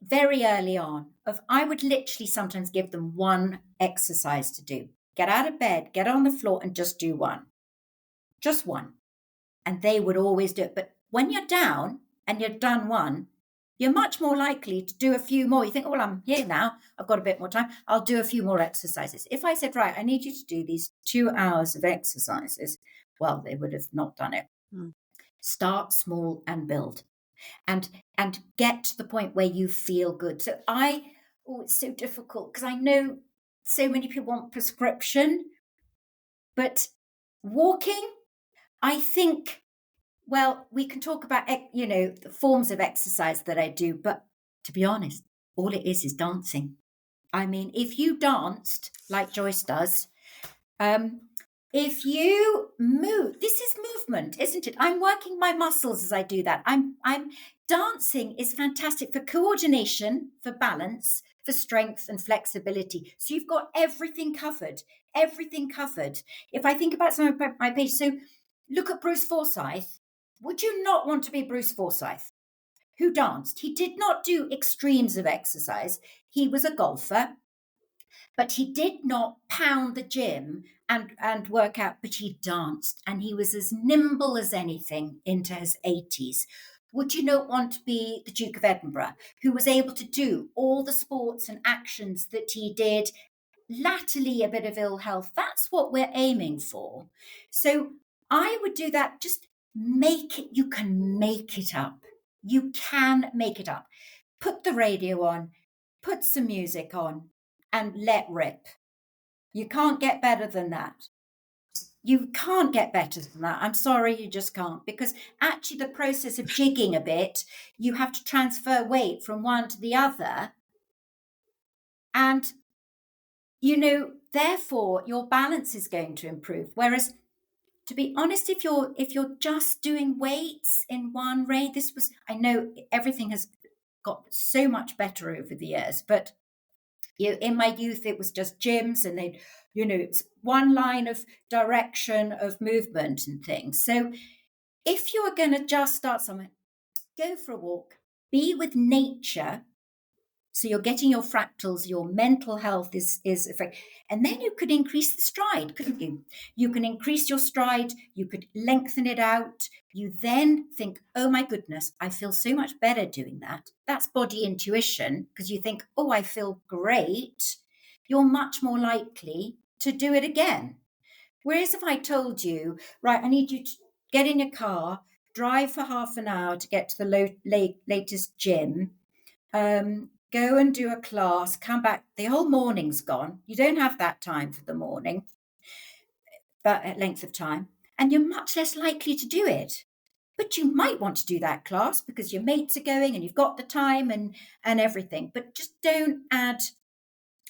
S2: very early on of I would literally sometimes give them one exercise to do. Get out of bed, get on the floor and just do one. Just one. And they would always do it. But when you're down and you've done one, you're much more likely to do a few more. You think, oh, well, I'm here now. I've got a bit more time. I'll do a few more exercises. If I said, right, I need you to do these 2 hours of exercises, well, they would have not done it.
S1: Mm.
S2: Start small and build. And get to the point where you feel good. So it's so difficult because I know so many people want prescription, but walking, I think, well, we can talk about, the forms of exercise that I do, but to be honest, all it is dancing. I mean, if you danced like Joyce does, if you move, this is movement, isn't it? I'm working my muscles as I do that. I'm dancing is fantastic for coordination, for balance, for strength and flexibility. So you've got everything covered. If I think about some of my pages, so look at Bruce Forsyth. Would you not want to be Bruce Forsyth, who danced? He did not do extremes of exercise. He was a golfer, but he did not pound the gym and work out, but he danced and he was as nimble as anything into his 80s. Would you not want to be the Duke of Edinburgh, who was able to do all the sports and actions that he did latterly a bit of ill health. That's what we're aiming for. So I would do that. Just make it, you can make it up. You can make it up. Put the radio on, put some music on, and let rip. You can't get better than that. You can't get better than that. I'm sorry, you just can't. Because actually, the process of jigging a bit, you have to transfer weight from one to the other. And, therefore, your balance is going to improve. Whereas, to be honest, if you're just doing weights in one range, I know everything has got so much better over the years, but in my youth, it was just gyms and it's one line of direction of movement and things. So if you're going to just start somewhere, go for a walk, be with nature. So you're getting your fractals, your mental health is affected. And then you could increase the stride, couldn't you? You can increase your stride, you could lengthen it out. You then think, oh my goodness, I feel so much better doing that. That's body intuition, because you think, oh, I feel great. You're much more likely to do it again. Whereas if I told you, right, I need you to get in your car, drive for half an hour to get to the latest gym, go and do a class, come back, the whole morning's gone. You don't have that time for the morning, but at length of time, and you're much less likely to do it. But you might want to do that class because your mates are going and you've got the time and everything. But just don't add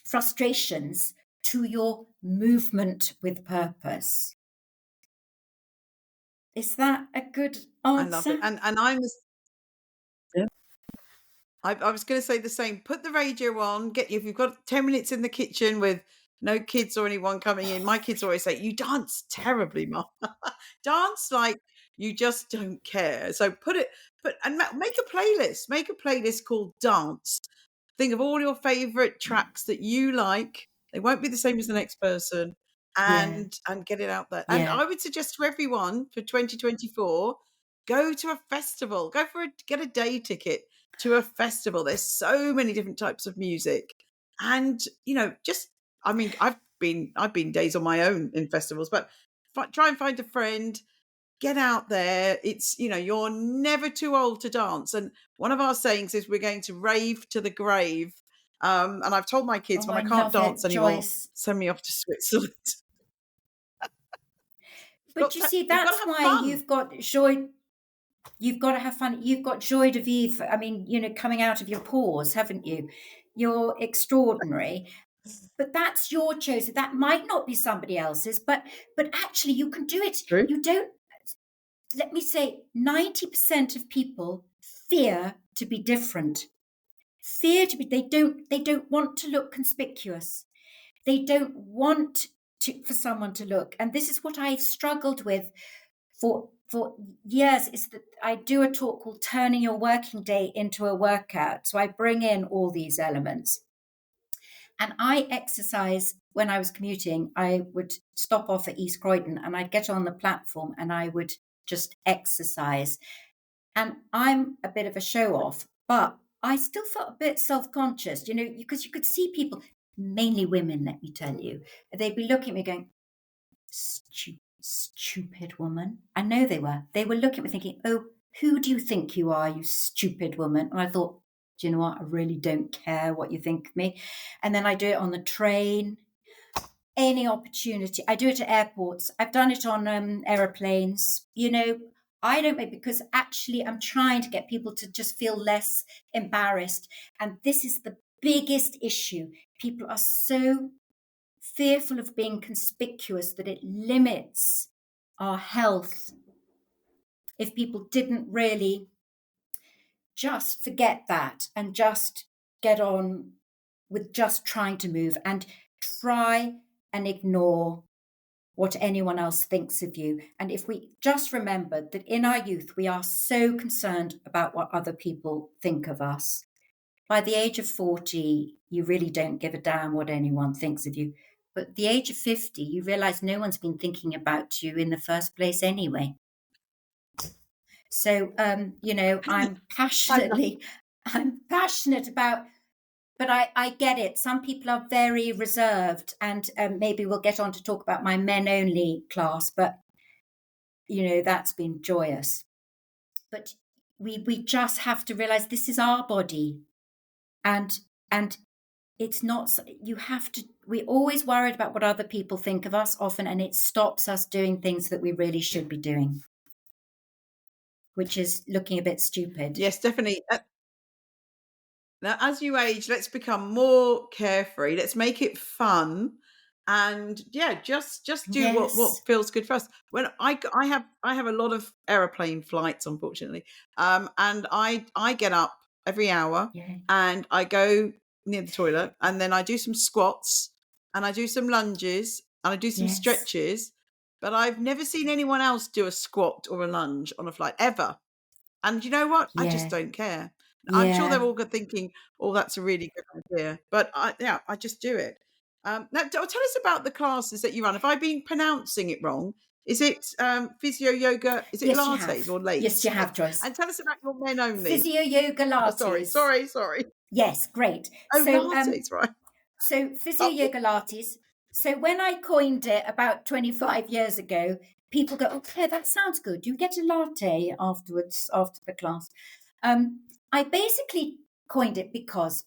S2: frustrations to your movement with purpose. Is that a good answer?
S1: I love it. And I'm I was going to say the same. Put the radio on. If you've got 10 minutes in the kitchen with no kids or anyone coming in. My kids always say, "You dance terribly, Mum." Dance like you just don't care. So make a playlist. Make a playlist called Dance. Think of all your favorite tracks that you like. They won't be the same as the next person, and get it out there. And I would suggest to everyone for 2024, go to a festival. Get a day ticket to a festival. There's so many different types of music, and I've been days on my own in festivals, but try and find a friend. Get out there. It's, you're never too old to dance. And one of our sayings is we're going to rave to the grave. And I've told my kids, when I can't dance anymore,
S2: Joyce.
S1: send me off to Switzerland.
S2: But you see, that's why you've got joy. You've got to have fun. You've got joy de vivre. I mean, coming out of your pores, haven't you? You're extraordinary. But that's your choice. That might not be somebody else's, but actually you can do it.
S1: True.
S2: You don't, let me say, 90% of people fear to be different. They don't want to look conspicuous. They don't want for someone to look. And this is what I've struggled with for years, is that I do a talk called Turning Your Working Day into a Workout. So I bring in all these elements. And I exercise when I was commuting. I would stop off at East Croydon and I'd get on the platform and I would just exercise. And I'm a bit of a show off, but I still felt a bit self-conscious, because you could see people, mainly women, let me tell you, they'd be looking at me going, stupid woman. I know they were. They were looking at me thinking, oh, who do you think you are, you stupid woman? And I thought, do you know what? I really don't care what you think of me. And then I do it on the train, any opportunity. I do it at airports. I've done it on aeroplanes. I don't make, because actually I'm trying to get people to just feel less embarrassed. And this is the biggest issue. People are so fearful of being conspicuous that it limits our health. If people didn't really just forget that and just get on with just trying to move and try and ignore what anyone else thinks of you. And if we just remembered that in our youth, we are so concerned about what other people think of us. By the age of 40, you really don't give a damn what anyone thinks of you. But at the age of 50, you realize no one's been thinking about you in the first place anyway. So, I'm passionate about but I get it. Some people are very reserved, and maybe we'll get on to talk about my men only class, but that's been joyous. But we just have to realize this is our body, and it's not, you have to, we're always worried about what other people think of us often, and it stops us doing things that we really should be doing, which is looking a bit stupid.
S1: Yes, definitely. Now, as you age, let's become more carefree. Let's make it fun, and just do what
S2: Yes.
S1: feels good for us. When I have a lot of aeroplane flights, unfortunately, and I get up every hour
S2: Yeah.
S1: and I go near the toilet, and then I do some squats, and I do some lunges, and I do some
S2: Yes.
S1: stretches. But I've never seen anyone else do a squat or a lunge on a flight ever. And you know what? I just
S2: Yeah.
S1: don't care. I'm sure they're
S2: Yeah.
S1: all good thinking, "Oh, that's a really good idea." But I just do it. Now, tell us about the classes that you run. Have I been pronouncing it wrong? Is it physio yoga? Is it
S2: Yes, you
S1: lattes
S2: have.
S1: or
S2: Yes,
S1: lates?
S2: you have, Joyce.
S1: And tell us about your men only. Oh, sorry,
S2: PhysioYogaLates.
S1: sorry.
S2: Yes, great.
S1: Oh,
S2: So,
S1: lattes, right? Lovely.
S2: PhysioYogaLates. So when I coined it about 25 years ago, people go, "Oh, Claire, that sounds good. Do you get a latte afterwards, after the class?" I basically coined it because,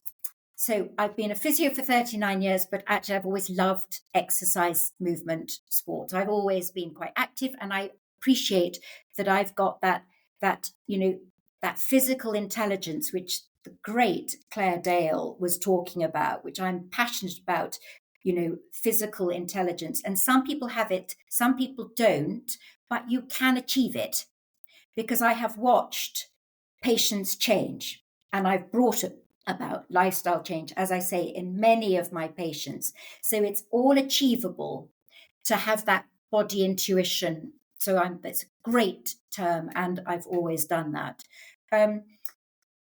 S2: so I've been a physio for 39 years, but actually I've always loved exercise, movement, sports. I've always been quite active, and I appreciate that I've got that that physical intelligence, which the great Claire Dale was talking about, which I'm passionate about, physical intelligence. And some people have it, some people don't, but you can achieve it, because I have watched patients change, and I've brought about lifestyle change, as I say, in many of my patients. So it's all achievable to have that body intuition. So it's a great term, and I've always done that.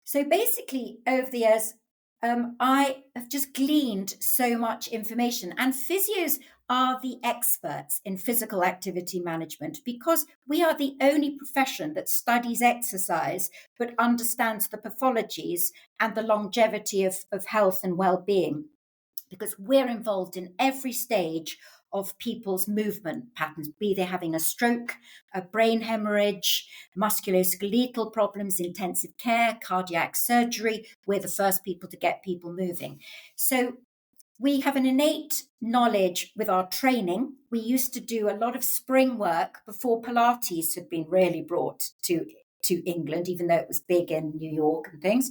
S2: So basically, over the years, I have just gleaned so much information, and physios are the experts in physical activity management, because we are the only profession that studies exercise but understands the pathologies and the longevity of health and well-being, because we're involved in every stage of people's movement patterns, be they having a stroke, a brain hemorrhage, musculoskeletal problems, intensive care, cardiac surgery. We're the first people to get people moving. So we have an innate knowledge with our training. We used to do a lot of spring work before Pilates had been really brought to England, even though it was big in New York and things.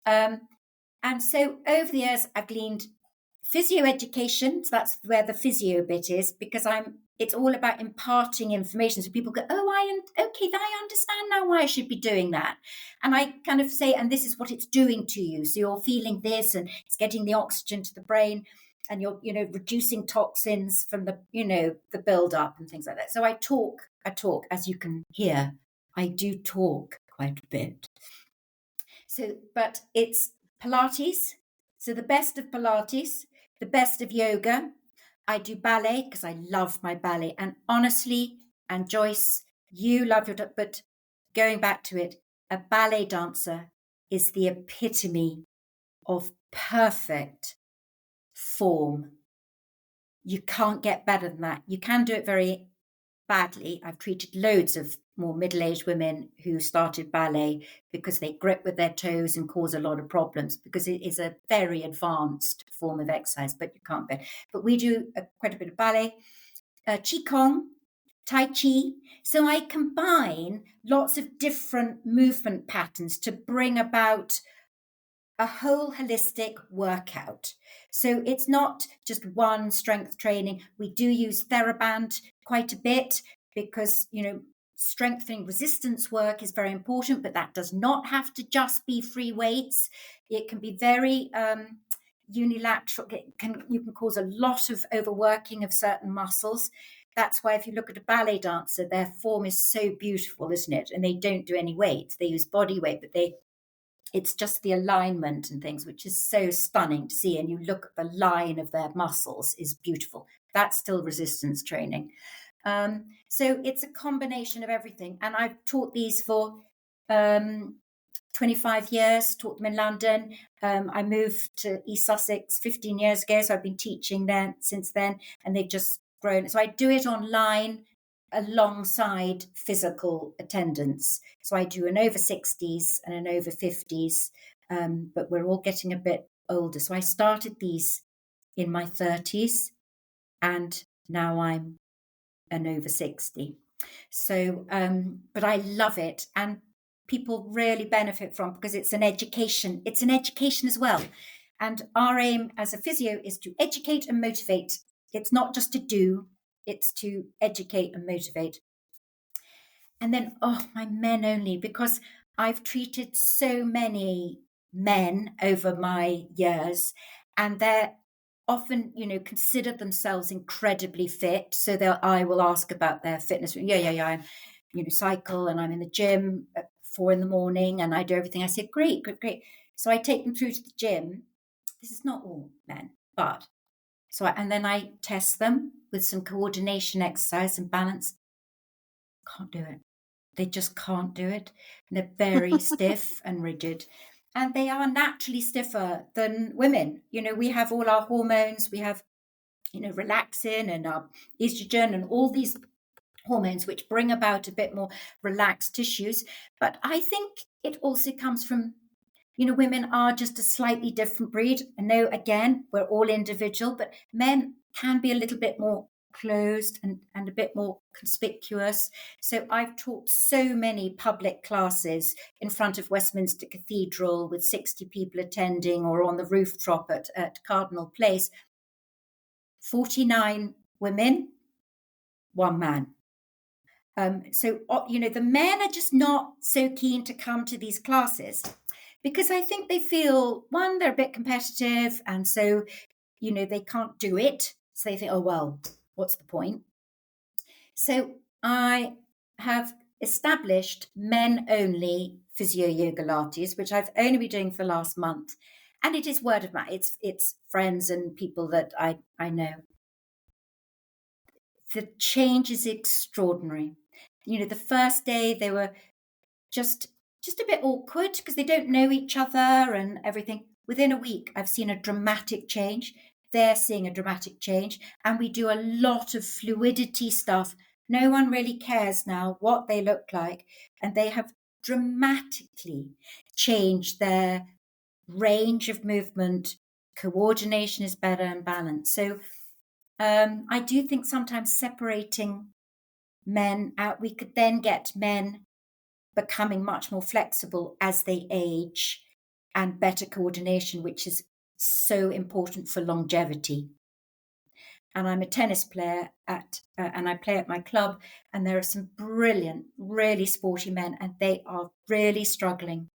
S2: And so over the years, I've gleaned physio education. So that's where the physio bit is, because it's all about imparting information. So people go, "Oh, okay, I understand now why I should be doing that." And I kind of say, and this is what it's doing to you. So you're feeling this, and it's getting the oxygen to the brain, and you're, reducing toxins from the, the build-up and things like that. So I talk, as you can hear, I do talk quite a bit. So, but it's Pilates. So the best of Pilates, the best of yoga. I do ballet because I love my ballet. And honestly, and Joyce, you love your, but going back to it, a ballet dancer is the epitome of perfect form. You can't get better than that. You can do it very badly. I've treated loads of more middle-aged women who started ballet because they grip with their toes and cause a lot of problems, because it is a very advanced form of exercise, but you can't bet. But we do quite a bit of ballet, qigong, tai chi. So I combine lots of different movement patterns to bring about a whole holistic workout. So it's not just one strength training. We do use TheraBand quite a bit because, strengthening resistance work is very important, but that does not have to just be free weights. It can be very unilateral. You can cause a lot of overworking of certain muscles. That's why if you look at a ballet dancer, their form is so beautiful, isn't it? And they don't do any weights. They use body weight, but it's just the alignment and things, which is so stunning to see. And you look at the line of their muscles is beautiful. That's still resistance training. So it's a combination of everything. And I've taught these for 25 years, taught them in London. I moved to East Sussex 15 years ago, so I've been teaching there since then, and they've just grown. So I do it online alongside physical attendance. So I do an over 60s and an over 50s, but we're all getting a bit older. So I started these in my 30s, and now I'm an over 60. So, but I love it, and people really benefit from, because it's an education. It's an education as well. And our aim as a physio is to educate and motivate. It's not just to do, it's to educate and motivate. And then, my men only, because I've treated so many men over my years, and they're often, consider themselves incredibly fit. So I will ask about their fitness. Yeah. I'm, cycle, and I'm in the gym at 4 a.m, and I do everything. I say, great. So I take them through to the gym. This is not all men, but and then I test them with some coordination exercise and balance. Can't do it. They just can't do it. And they're very stiff and rigid. And they are naturally stiffer than women. We have all our hormones. We have, relaxin and our estrogen and all these hormones which bring about a bit more relaxed tissues. But I think it also comes from, women are just a slightly different breed. I know, again, we're all individual, but men can be a little bit more closed and a bit more conspicuous. So I've taught so many public classes in front of Westminster Cathedral with 60 people attending, or on the rooftop at Cardinal Place. 49 women, 1 man. So the men are just not so keen to come to these classes, because I think they feel, one, they're a bit competitive, and so, they can't do it. So they think, oh, well, what's the point? So I have established men-only PhysioYogaLates, which I've only been doing for the last month. And it is word of mouth. It's friends and people that I know. The change is extraordinary. The first day they were just a bit awkward because they don't know each other and everything. Within a week, I've seen a dramatic change. They're seeing a dramatic change. And we do a lot of fluidity stuff. No one really cares now what they look like. And they have dramatically changed their range of movement. Coordination is better and balance. So I do think sometimes separating men out, we could then get men becoming much more flexible as they age, and better coordination, which is so important for longevity. And I'm a tennis player and I play at my club, and there are some brilliant, really sporty men, and they are really struggling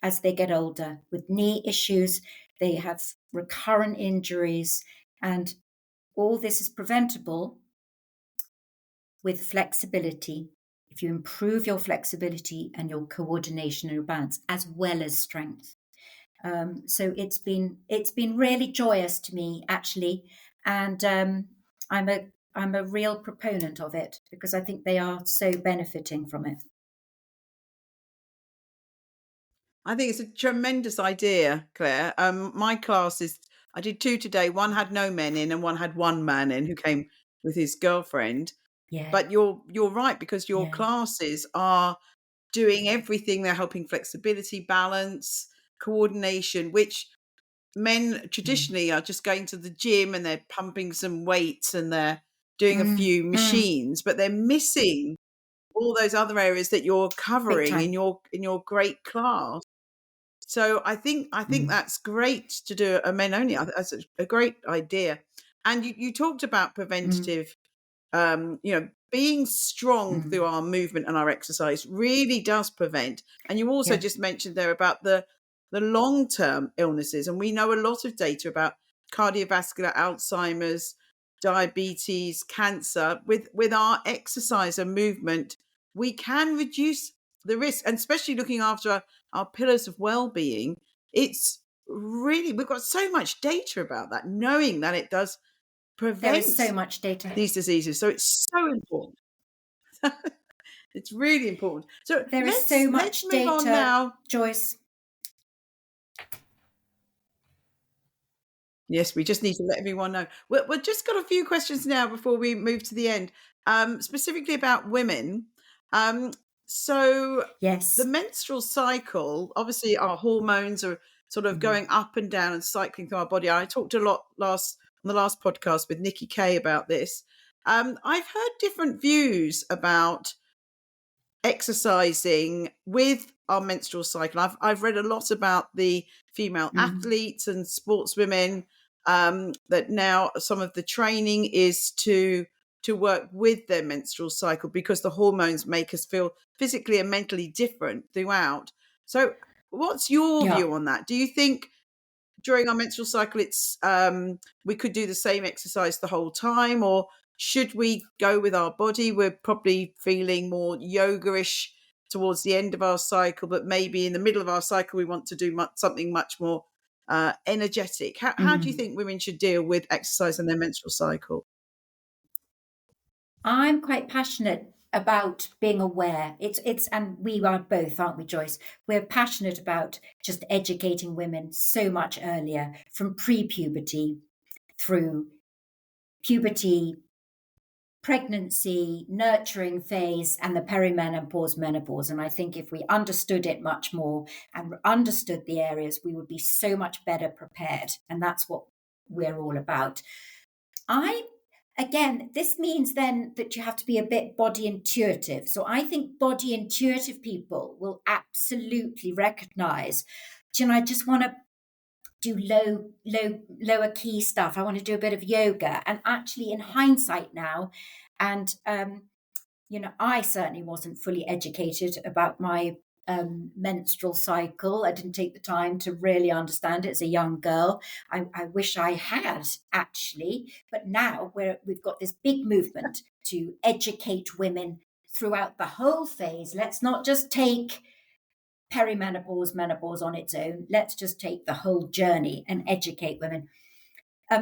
S2: as they get older with knee issues. They have recurrent injuries, and all this is preventable with flexibility. If you improve your flexibility and your coordination and your balance, as well as strength. So it's been really joyous to me, actually, and I'm a real proponent of it, because I think they are so benefiting from it.
S1: I think it's a tremendous idea, Claire. My classes, I did 2 today. One had no men in, and one had 1 man in who came with his girlfriend.
S2: Yeah.
S1: But you're right, because your classes are doing everything. They're helping flexibility, balance, coordination, which men traditionally are just going to the gym and they're pumping some weights and they're doing a few machines, but they're missing all those other areas that you're covering in your great class. So I think that's great to do a men only. That's a great idea. And you talked about preventative, being strong through our movement and our exercise really does prevent. And you also just mentioned there about the long-term illnesses. And we know a lot of data about cardiovascular, Alzheimer's, diabetes, cancer. With our exercise and movement, we can reduce the risk, and especially looking after our pillars of well-being. It's really, we've got so much data about that, knowing that it does prevent
S2: There is so much data.
S1: these diseases. So it's so important. It's really important. So
S2: There is so
S1: let's
S2: much
S1: move on
S2: data,
S1: now.
S2: Joyce.
S1: Yes, we just need to let everyone know. We've just got a few questions now before we move to the end, specifically about women. Um, so the
S2: Yes.
S1: menstrual cycle, obviously, our hormones are sort of
S2: Mhm.
S1: going up and down and cycling through our body. I talked a lot on the last podcast with Nikki Kay about this. I've heard different views about exercising with our menstrual cycle. I've read a lot about the female
S2: Mhm.
S1: athletes and sportswomen, that now some of the training is to work with their menstrual cycle because the hormones make us feel physically and mentally different throughout. So, what's your
S2: Yeah.
S1: view on that? Do you think during our menstrual cycle it's we could do the same exercise the whole time, or should we go with our body? We're probably feeling more yoga-ish towards the end of our cycle, but maybe in the middle of our cycle we want to do something much more energetic. How do you
S2: Mm.
S1: think women should deal with exercise and their menstrual cycle?
S2: I'm quite passionate about being aware. It's and we are both, aren't we, Joyce? We're passionate about just educating women so much earlier, from pre-puberty through puberty, pregnancy, nurturing phase, and the perimenopause, menopause. And I think if we understood it much more and understood the areas, we would be so much better prepared. And that's what we're all about. I Again, this means then that you have to be a bit body intuitive. So I think body intuitive people will absolutely recognize, I just want to do lower key stuff. I want to do a bit of yoga. And actually, in hindsight now, and I certainly wasn't fully educated about my menstrual cycle. I didn't take the time to really understand it as a young girl. I wish I had, actually. But now we've got this big movement to educate women throughout the whole phase. Let's not just take perimenopause, menopause on its own. Let's just take the whole journey and educate women.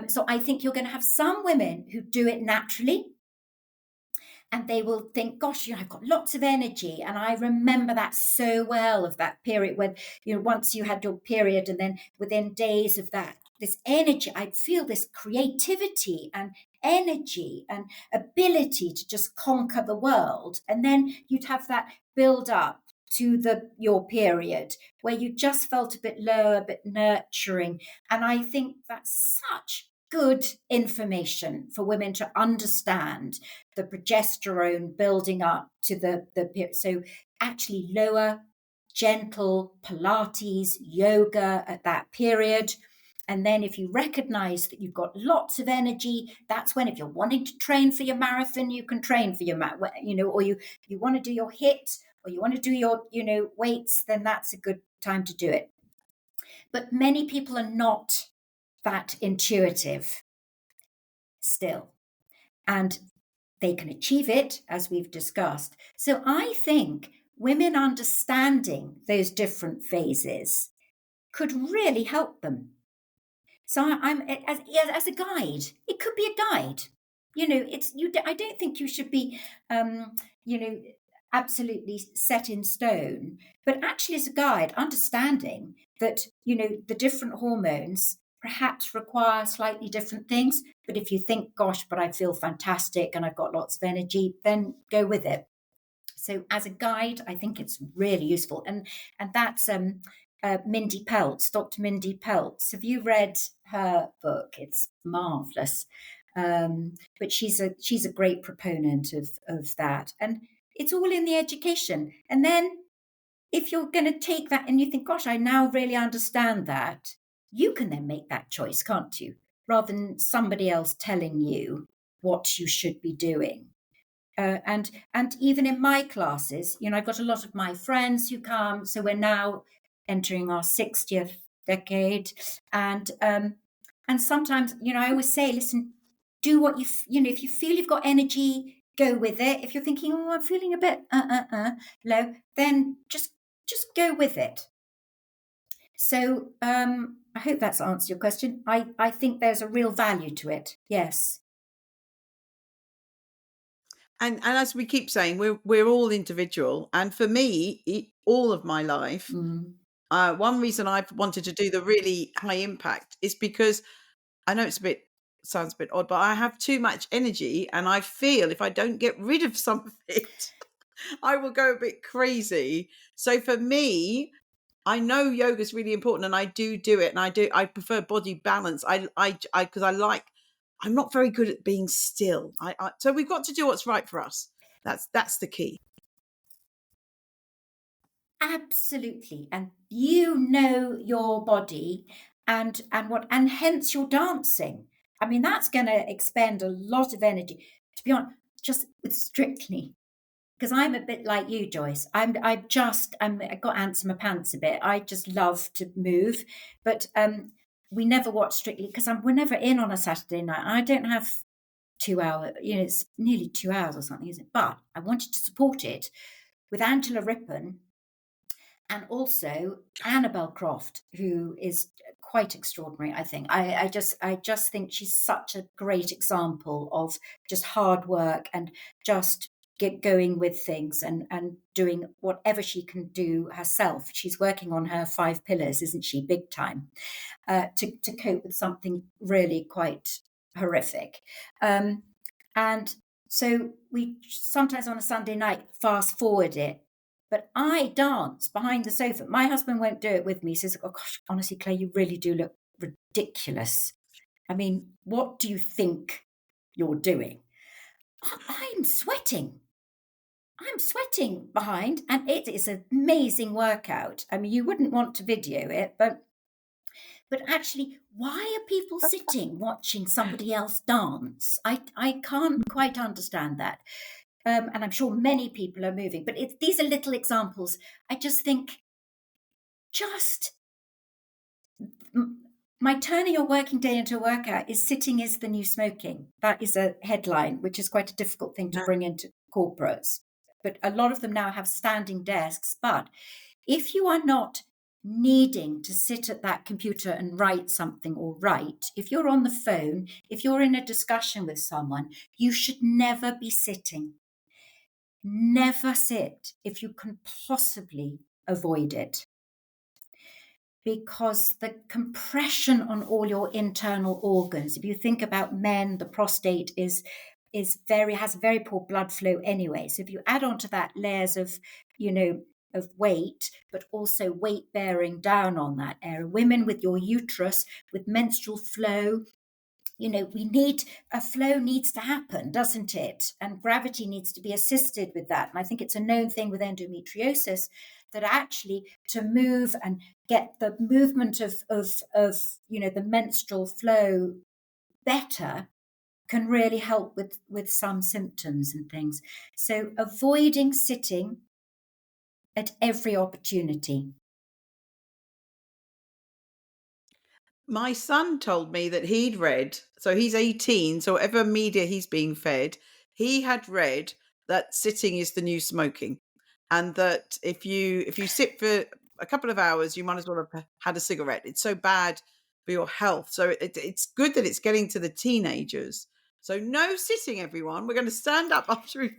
S2: So I think you're going to have some women who do it naturally, and they will think, gosh, I've got lots of energy. And I remember that so well, of that period when, once you had your period, and then within days of that, this energy, I'd feel this creativity and energy and ability to just conquer the world. And then you'd have that build up to your period where you just felt a bit low, a bit nurturing. And I think that's such good information for women to understand, the progesterone building up to the so actually lower, gentle Pilates, yoga at that period. And then if you recognize that you've got lots of energy, that's when, if you're wanting to train for your marathon, you can train for your or you want to do your HIIT, or you want to do your weights, then that's a good time to do it. But many people are not that intuitive still, and they can achieve it, as we've discussed. So I think women understanding those different phases could really help them. So I'm as a guide. It could be a guide. It's you. I don't think you should be, um, you know, absolutely set in stone. But actually, as a guide, understanding that the different hormones perhaps require slightly different things. But if you think, gosh, but I feel fantastic and I've got lots of energy, then go with it. So as a guide, I think it's really useful, and that's Mindy Peltz, Dr. Mindy Peltz. Have you read her book? It's marvelous. But she's a great proponent of that, and it's all in the education. And then if you're going to take that and you think, gosh, I now really understand that, you can then make that choice, can't you? Rather than somebody else telling you what you should be doing. And even in my classes, I've got a lot of my friends who come. So we're now entering our 60th decade, and sometimes, I always say, listen, do what if you feel you've got energy, go with it. If you're thinking, oh, I'm feeling a bit low, then just go with it. So I hope that's answered your question. I think there's a real value to it. Yes.
S1: And as we keep saying, we're all individual. And for me, all of my life,
S2: Mm.
S1: one reason I've wanted to do the really high impact is because I know sounds a bit odd, but I have too much energy, and I feel if I don't get rid of some of it, I will go a bit crazy. So for me, I know yoga is really important, and I do it, and I prefer body balance. Because I'm not very good at being still. So we've got to do what's right for us. That's the key.
S2: Absolutely. And you know your body and hence your dancing. I mean, that's going to expend a lot of energy. To be honest, just with Strictly, because I'm a bit like you, Joyce. I got ants in my pants a bit. I just love to move, but we never watch Strictly because we're never in on a Saturday night. I don't have 2 hour, it's nearly 2 hours or something, isn't it? But I wanted to support it with Angela Rippon and also Annabel Croft, who is quite extraordinary. I think I just think she's such a great example of just hard work and just get going with things and doing whatever she can do herself. She's working on her 5 pillars, isn't she? Big time, to cope with something really quite horrific. And so we sometimes on a Sunday night fast forward it. But I dance behind the sofa. My husband won't do it with me. He says, "Oh gosh, honestly, Claire, you really do look ridiculous. I mean, what do you think you're doing?" I'm sweating. I'm sweating behind, and it is an amazing workout. I mean, you wouldn't want to video it, but actually, why are people sitting watching somebody else dance? I can't quite understand that. And I'm sure many people are moving, but these are little examples. I just think, my turning your working day into a workout is sitting is the new smoking. That is a headline, which is quite a difficult thing to bring into corporates. But a lot of them now have standing desks. But if you are not needing to sit at that computer and write something or write, if you're on the phone, if you're in a discussion with someone, you should never be sitting. Never sit if you can possibly avoid it. Because the compression on all your internal organs, if you think about men, the prostate has very poor blood flow anyway. So if you add on to that layers of weight, but also weight bearing down on that area, women with your uterus, with menstrual flow, a flow needs to happen, doesn't it? And gravity needs to be assisted with that. And I think it's a known thing with endometriosis that actually to move and get the movement of the menstrual flow better can really help with some symptoms and things. So avoiding sitting at every opportunity.
S1: My son told me that he'd read, so he's 18, so whatever media he's being fed, he had read that sitting is the new smoking. And that if you sit for a couple of hours, you might as well have had a cigarette. It's so bad for your health. So it's good that it's getting to the teenagers. So no sitting, everyone. We're going to stand up after we've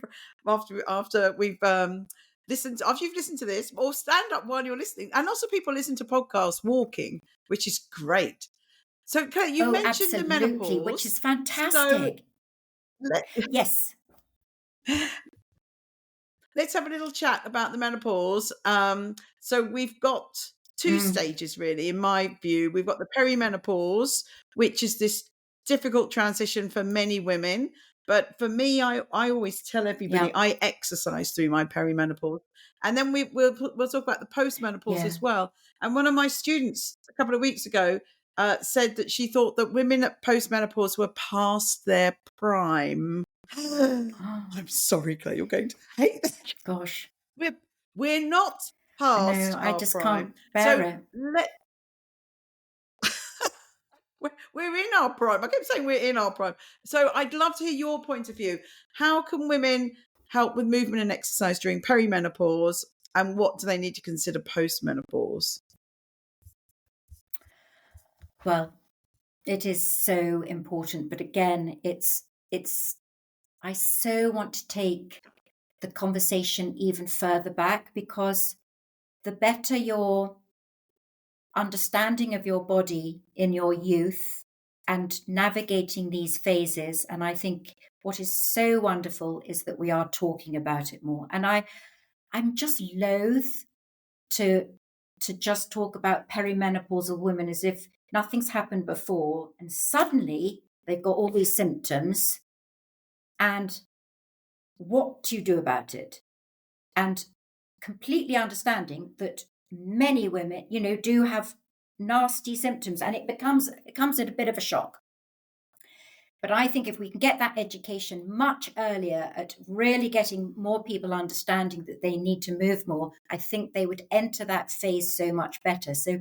S1: listened. After you've listened to this, or stand up while you're listening. And also, people listen to podcasts walking, which is great. So, Claire, you mentioned the
S2: absolutely,
S1: menopause,
S2: which is fantastic.
S1: So
S2: Yes.
S1: Let's have a little chat about the menopause. So we've got 2 stages, really, in my view. We've got the perimenopause, which is this difficult transition for many women. But for me, I always tell everybody I exercise through my perimenopause. And then we'll talk about the postmenopause as well. And one of my students a couple of weeks ago said that she thought that women at postmenopause were past their prime. I'm sorry, Claire, you're going to hate that.
S2: Gosh.
S1: We're not past
S2: No, I
S1: our
S2: just
S1: prime.
S2: can't bear it.
S1: We're in our prime. I keep saying we're in our prime. So I'd love to hear your point of view. How can women help with movement and exercise during perimenopause, and what do they need to consider postmenopause?
S2: Well, it is so important, but again, it's I so want to take the conversation even further back, because the better your understanding of your body in your youth and navigating these phases. And I think what is so wonderful is that we are talking about it more. And I'm just loath to just talk about perimenopausal women as if nothing's happened before and suddenly they've got all these symptoms and what do you do about it? And completely understanding that many women, do have nasty symptoms, and it comes at a bit of a shock. But I think if we can get that education much earlier at really getting more people understanding that they need to move more, I think they would enter that phase so much better. So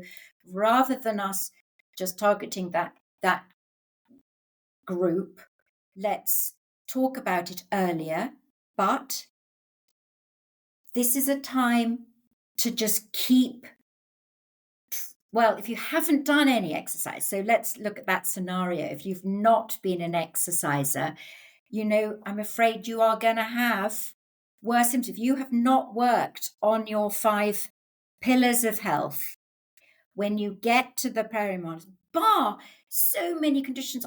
S2: rather than us just targeting that group, let's talk about it earlier. But this is a time to just keep, well, if you haven't done any exercise, so let's look at that scenario. If you've not been an exerciser, I'm afraid you are going to have worse symptoms. If you have not worked on your 5 pillars of health, when you get to the perimenopause, so many conditions.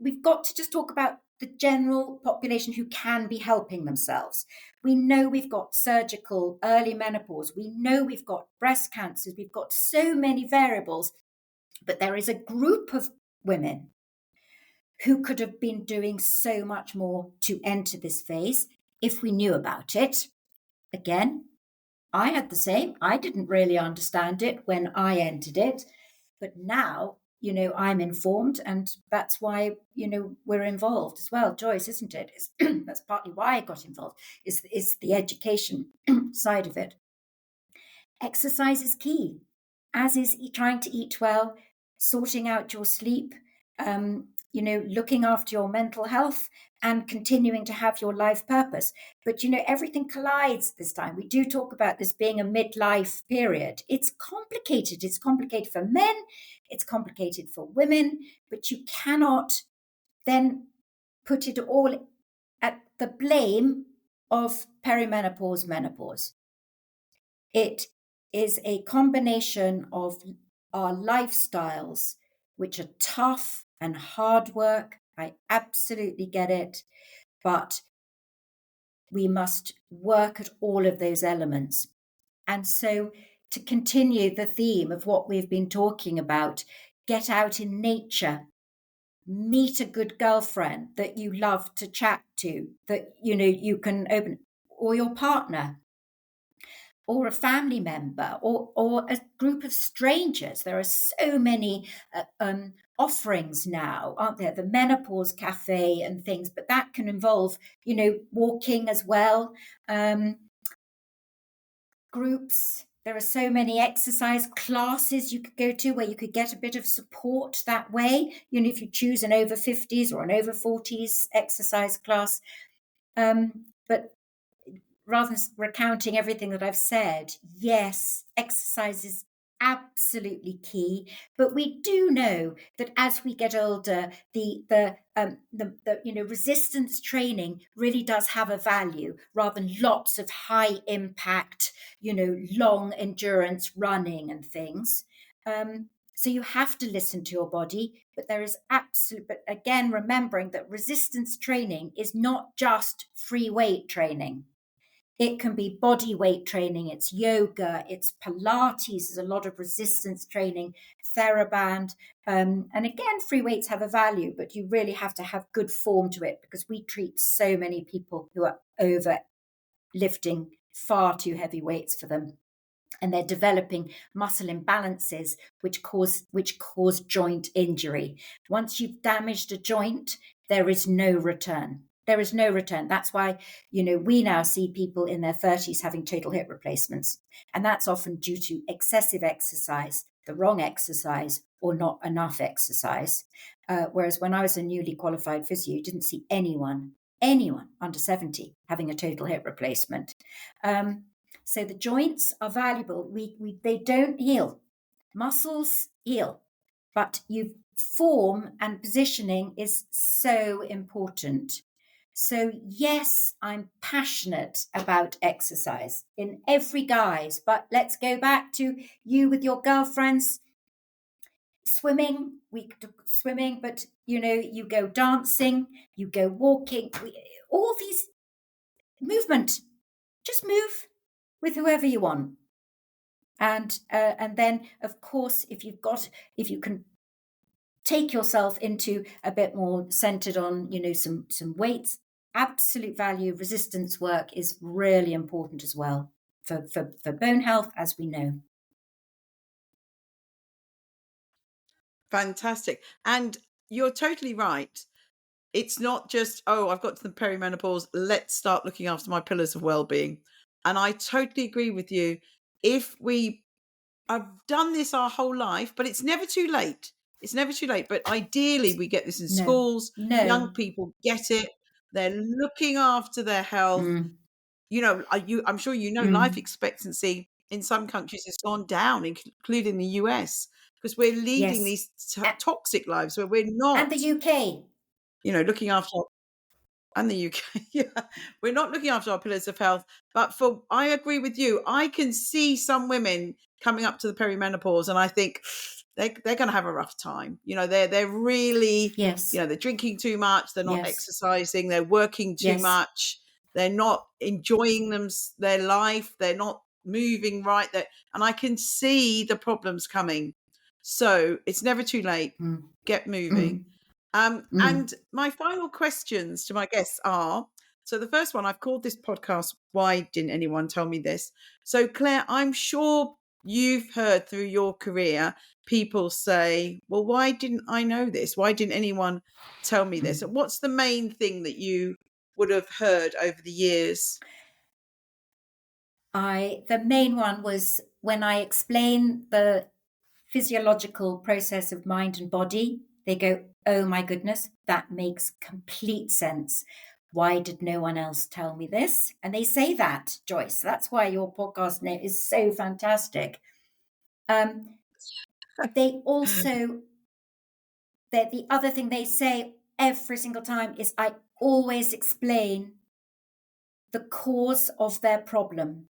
S2: We've got to just talk about the general population who can be helping themselves. We know we've got surgical early menopause. We know we've got breast cancers. We've got so many variables, but there is a group of women who could have been doing so much more to enter this phase if we knew about it. Again, I had the same. I didn't really understand it when I entered it, but now, I'm informed, and that's why, we're involved as well. Joyce, isn't it? That's partly why I got involved, is the education side of it. Exercise is key, as is trying to eat well, sorting out your sleep, looking after your mental health and continuing to have your life purpose. But, everything collides this time. We do talk about this being a midlife period. It's complicated. It's complicated for men. It's complicated for women. But you cannot then put it all at the blame of perimenopause, menopause. It is a combination of our lifestyles, which are tough and hard work. I absolutely get it. But we must work at all of those elements. And so, to continue the theme of what we've been talking about, get out in nature, meet a good girlfriend that you love to chat to, that, you can open, or your partner, or a family member, or a group of strangers. There are so many offerings now, aren't there? The menopause cafe and things, but that can involve, walking as well. Groups. There are so many exercise classes you could go to where you could get a bit of support that way. If you choose an over 50s or an over 40s exercise class. But rather than recounting everything that I've said, yes, exercise is absolutely key. But we do know that as we get older, the resistance training really does have a value, rather than lots of high impact, long endurance running and things. So you have to listen to your body, but but again, remembering that resistance training is not just free weight training. It can be body weight training, it's yoga, it's Pilates, there's a lot of resistance training, TheraBand. And again, free weights have a value, but you really have to have good form to it, because we treat so many people who are over lifting far too heavy weights for them. And they're developing muscle imbalances, which cause joint injury. Once you've damaged a joint, there is no return. There is no return. That's why, we now see people in their 30s having total hip replacements. And that's often due to excessive exercise, the wrong exercise, or not enough exercise. Whereas when I was a newly qualified physio, you didn't see anyone under 70 having a total hip replacement. So the joints are valuable. They don't heal. Muscles heal, but form and positioning is so important. So, yes, I'm passionate about exercise in every guise, but let's go back to you with your girlfriends. Swimming, we could do swimming, but you go dancing, you go walking, all these movement. Just move with whoever you want. And then, of course, if you can take yourself into a bit more centered on, some weights, absolute value resistance work is really important as well for bone health, as we know.
S1: Fantastic. And you're totally right. It's not just, oh, I've got to the perimenopause, let's start looking after my pillars of well-being. And I totally agree with you. If we have done this our whole life, but it's never too late. It's never too late. But ideally, we get this in schools. Young
S2: No.
S1: people get it. They're looking after their health.
S2: Mm,
S1: I'm sure life
S2: mm.
S1: expectancy in some countries has gone down, including the US, because we're leading
S2: Yes.
S1: these toxic lives where we're not,
S2: And the UK.
S1: looking after and the UK. Yeah, we're not looking after our pillars of health. But I agree with you. I can see some women coming up to the perimenopause, and I think they're going to have a rough time. They're really,
S2: Yes.
S1: they're drinking too much. They're not
S2: Yes.
S1: exercising. They're working too
S2: Yes.
S1: much. They're not enjoying their life. They're not moving right. And I can see the problems coming. So it's never too late.
S2: Mm,
S1: Get moving.
S2: mm, mm.
S1: And my final questions to my guests are, so the first one, I've called this podcast, Why Didn't Anyone Tell Me This? So Claire, I'm sure you've heard through your career people say, well, why didn't I know this? Why didn't anyone tell me this? And what's the main thing that you would have heard over the years?
S2: The main one was when I explain the physiological process of mind and body, they go, oh my goodness, that makes complete sense. Why did no one else tell me this? And they say that, Joyce. That's why your podcast name is so fantastic. They also, the other thing they say every single time is I always explain the cause of their problem,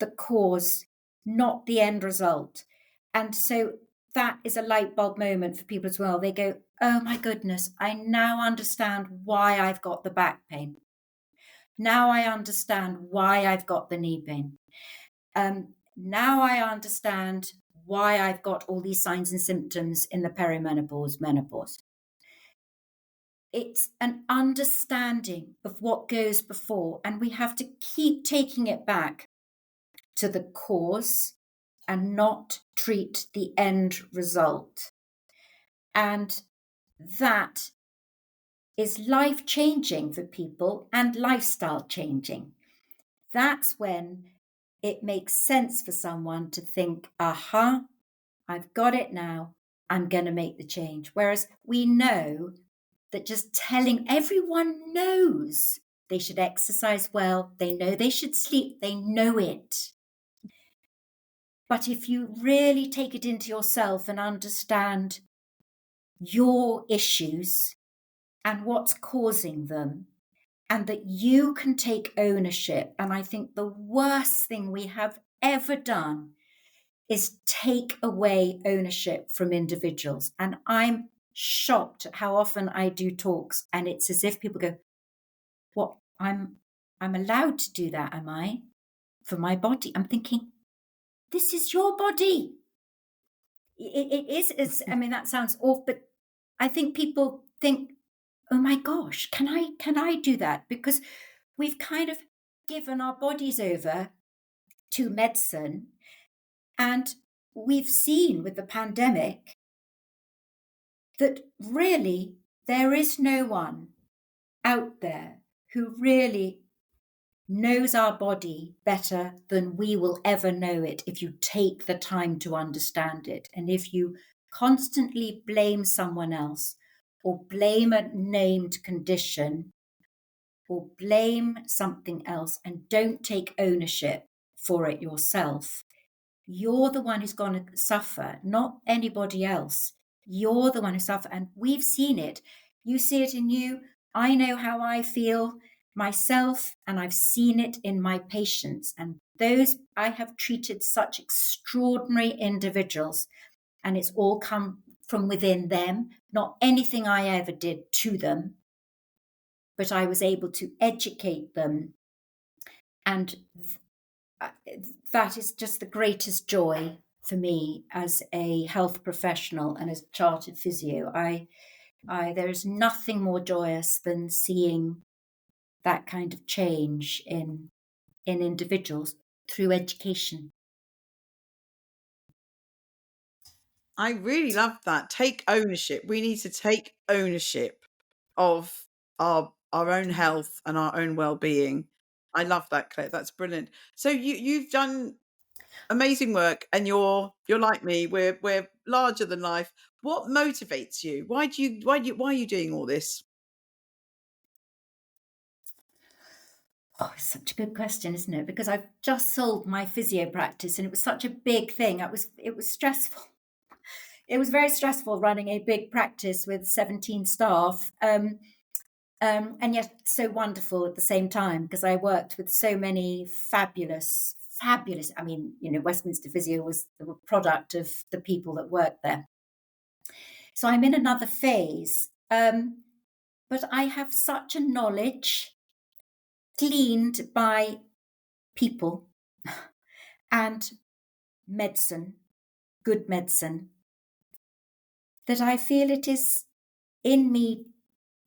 S2: the cause, not the end result. And so that is a light bulb moment for people as well. They go, oh my goodness, I now understand why I've got the back pain. Now I understand why I've got the knee pain. Now I understand why I've got all these signs and symptoms in the perimenopause, menopause. It's an understanding of what goes before, and we have to keep taking it back to the cause and not treat the end result. And that is life changing for people and lifestyle changing. That's when it makes sense for someone to think, aha, I've got it now, I'm going to make the change. Whereas we know that just telling everyone knows they should exercise well, they know they should sleep, they know it. But if you really take it into yourself and understand your issues and what's causing them, and that you can take ownership. And I think the worst thing we have ever done is take away ownership from individuals. And I'm shocked at how often I do talks, and it's as if people go, what, I'm allowed to do that, am I? For my body. I'm thinking, this is your body. It is, I mean, that sounds awful, but I think people think, oh my gosh, can I do that? Because we've kind of given our bodies over to medicine. And we've seen with the pandemic that really there is no one out there who really knows our body better than we will ever know it if you take the time to understand it. And if you constantly blame someone else or blame a named condition or blame something else and don't take ownership for it yourself, you're the one who's going to suffer, not anybody else. You're the one who suffers. And we've seen it. You see it in you. I know how I feel myself, and I've seen it in my patients. And those, I have treated such extraordinary individuals, and it's all come from within them, not anything I ever did to them, but I was able to educate them. And that is just the greatest joy for me as a health professional and as a chartered physio. There's nothing more joyous than seeing that kind of change in individuals through education.
S1: I really love that. Take ownership. We need to take ownership of our own health and our own well-being. I love that, Claire. That's brilliant. So you've done amazing work, and you're like me. We're larger than life. What motivates you? Why are you doing all this?
S2: Oh, it's such a good question, isn't it? Because I've just sold my physio practice, and it was such a big thing. It was stressful. It was very stressful running a big practice with 17 staff, and yet so wonderful at the same time, because I worked with so many fabulous. I mean, Westminster Physio was the product of the people that worked there. So I'm in another phase, but I have such a knowledge gleaned by people and medicine, good medicine, that I feel it is in me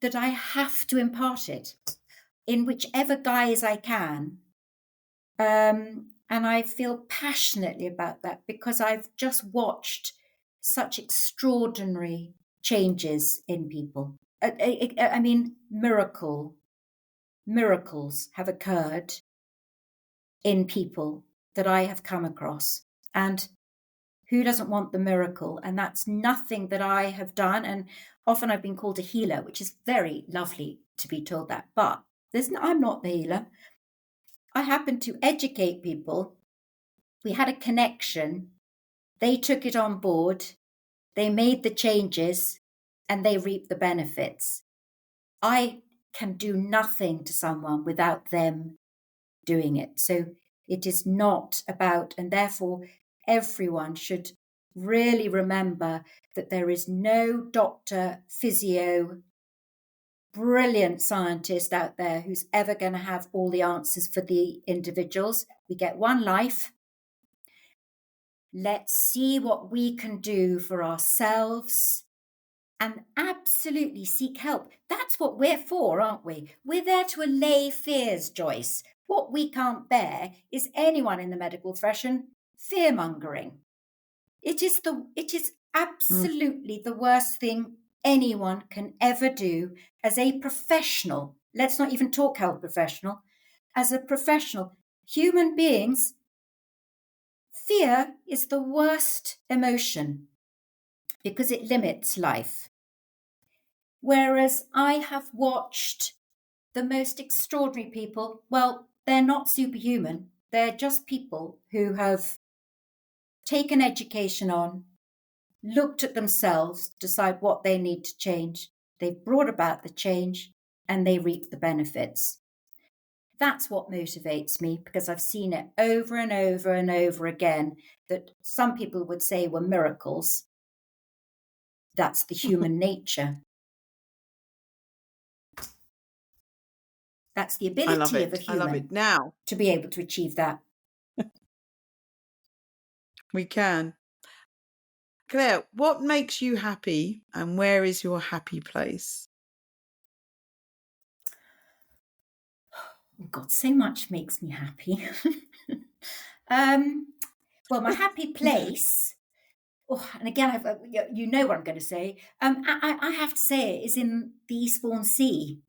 S2: that I have to impart it in whichever guise I can. And I feel passionately about that because I've just watched such extraordinary changes in people. I mean, miracles have occurred in people that I have come across. And who doesn't want the miracle? And that's nothing that I have done. And often I've been called a healer, which is very lovely to be told that. But I'm not the healer. I happen to educate people. We had a connection. They took it on board. They made the changes and they reap the benefits. I can do nothing to someone without them doing it. So it is not about, and therefore everyone should really remember that there is no doctor, physio, brilliant scientist out there who's ever going to have all the answers for the individuals. We get one life. Let's see what we can do for ourselves and absolutely seek help. That's what we're for, aren't we? We're there to allay fears, Joyce. What we can't bear is anyone in the medical profession fear-mongering. It is absolutely the worst thing anyone can ever do as a professional. Let's not even talk health professional. As a professional, human beings, fear is the worst emotion because it limits life. Whereas I have watched the most extraordinary people, well, they're not superhuman. They're just people who have taken education on, looked at themselves, decide what they need to change. They've brought about the change and they reap the benefits. That's what motivates me because I've seen it over and over and over again that some people would say were miracles. That's the human nature. That's the ability of a human
S1: now
S2: to be able to achieve that.
S1: We can. Claire, what makes you happy and where is your happy place?
S2: Oh God, so much makes me happy. Well, my happy place, and again, you know what I'm going to say. I have to say it is in the Eastbourne Sea.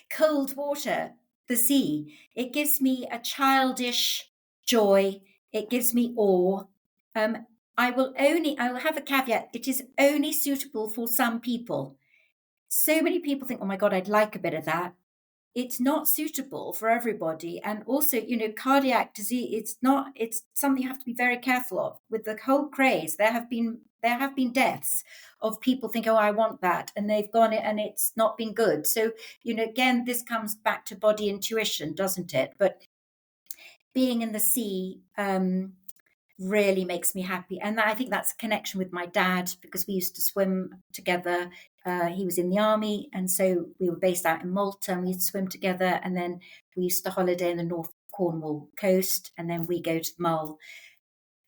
S2: Cold water, the sea. It gives me a childish joy. It gives me awe. I will have a caveat. It is only suitable for some people. So many people think, oh my God, I'd like a bit of that. it's not suitable for everybody. And also, cardiac disease, it's something you have to be very careful of. With the whole craze, there have been deaths of people think, oh, I want that, and they've gone it and it's not been good. So, again, this comes back to body intuition, doesn't it? But being in the sea really makes me happy. And I think that's a connection with my dad, because we used to swim together. He was in the army, and so we were based out in Malta, and we used to swim together. And then we used to holiday in the North Cornwall coast, and then we go to Mull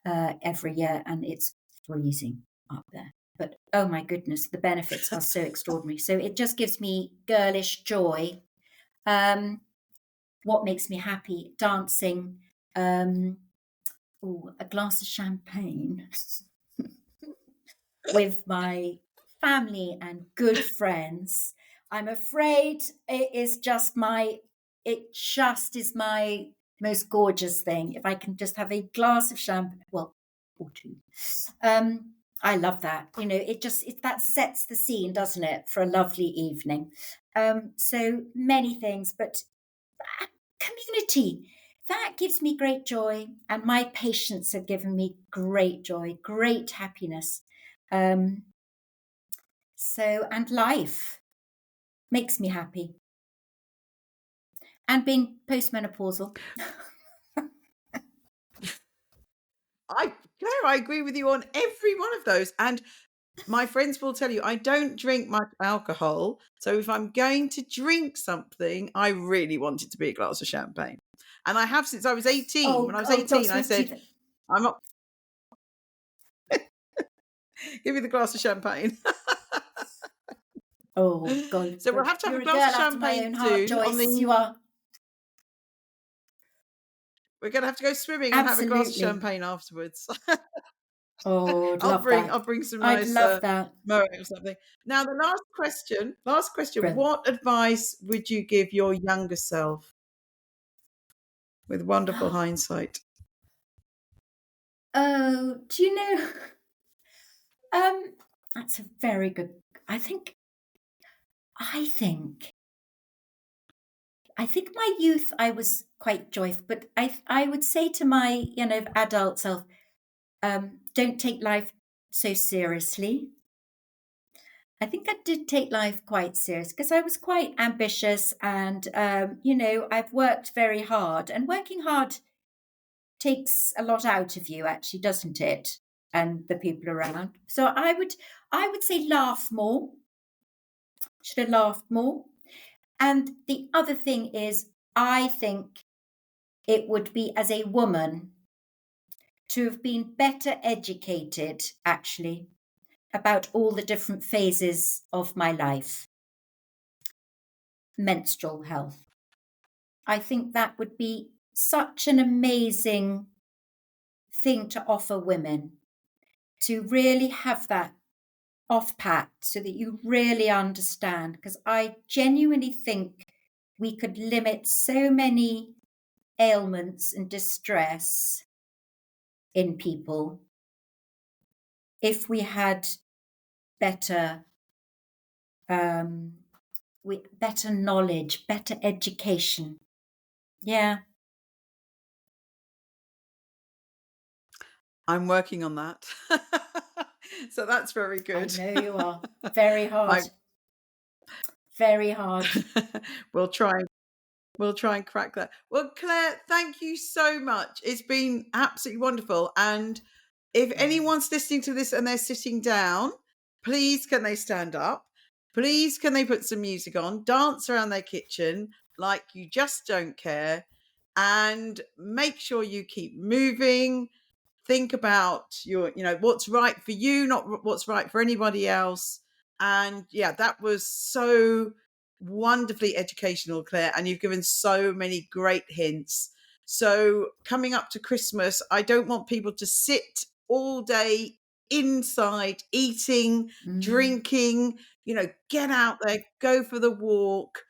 S2: every year, and it's freezing up there. But oh my goodness, the benefits are so extraordinary. So it just gives me girlish joy. What makes me happy? Dancing. A glass of champagne with my family and good friends. I'm afraid it just is my most gorgeous thing. If I can just have a glass of champagne, well, or two. I love that. That sets the scene, doesn't it, for a lovely evening. So many things, but community, that gives me great joy, and my patients have given me great joy, great happiness. And life makes me happy. And being postmenopausal.
S1: Claire, I agree with you on every one of those. And my friends will tell you I don't drink much alcohol. So if I'm going to drink something, I really want it to be a glass of champagne. And I have since I was 18. When I was 18, I said, I'm not. Give me the glass of champagne.
S2: Oh, God.
S1: So we'll have to have
S2: You're
S1: a glass of
S2: girl after my own
S1: champagne
S2: heart,
S1: soon.
S2: Joyce. You are.
S1: We're going to have to go swimming and have a glass of
S2: Absolutely.
S1: champagne afterwards.
S2: Oh,
S1: I'll
S2: love that.
S1: bring some
S2: I'd
S1: nice
S2: love that.
S1: Moet or something. Now, the last question.
S2: Brilliant.
S1: What advice would you give your younger self with wonderful hindsight?
S2: Oh, do you know? That's a very good. I think my youth, I was quite joyful, but I would say to my adult self, don't take life so seriously. I think I did take life quite serious because I was quite ambitious, and I've worked very hard, and working hard takes a lot out of you, actually, doesn't it? And the people around. So I would say laugh more. Should have laughed more. And the other thing is, I think it would be, as a woman, to have been better educated, actually, about all the different phases of my life. Menstrual health. I think that would be such an amazing thing to offer women, to really have that off pat so that you really understand, because I genuinely think we could limit so many ailments and distress in people if we had better better knowledge, better education. Yeah.
S1: I'm working on that. So that's very good.
S2: I know you are. Very hard. Very hard.
S1: We'll try and crack that. Well, Claire, thank you so much. It's been absolutely wonderful. And if anyone's listening to this and they're sitting down, please can they stand up? Please can they put some music on, dance around their kitchen like you just don't care, and make sure you keep moving. Think about what's right for you, not what's right for anybody else. And yeah, that was so wonderfully educational, Claire, and you've given so many great hints. So coming up to Christmas, I don't want people to sit all day inside eating, drinking. Get out there, go for the walk,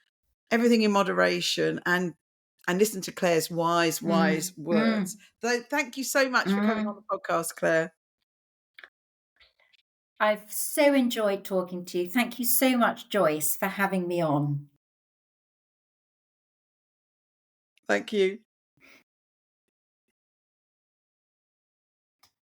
S1: everything in moderation, and listen to Claire's wise words. So thank you so much for coming on the podcast, Claire.
S2: I've so enjoyed talking to you. Thank you so much, Joyce, for having me on.
S1: Thank you.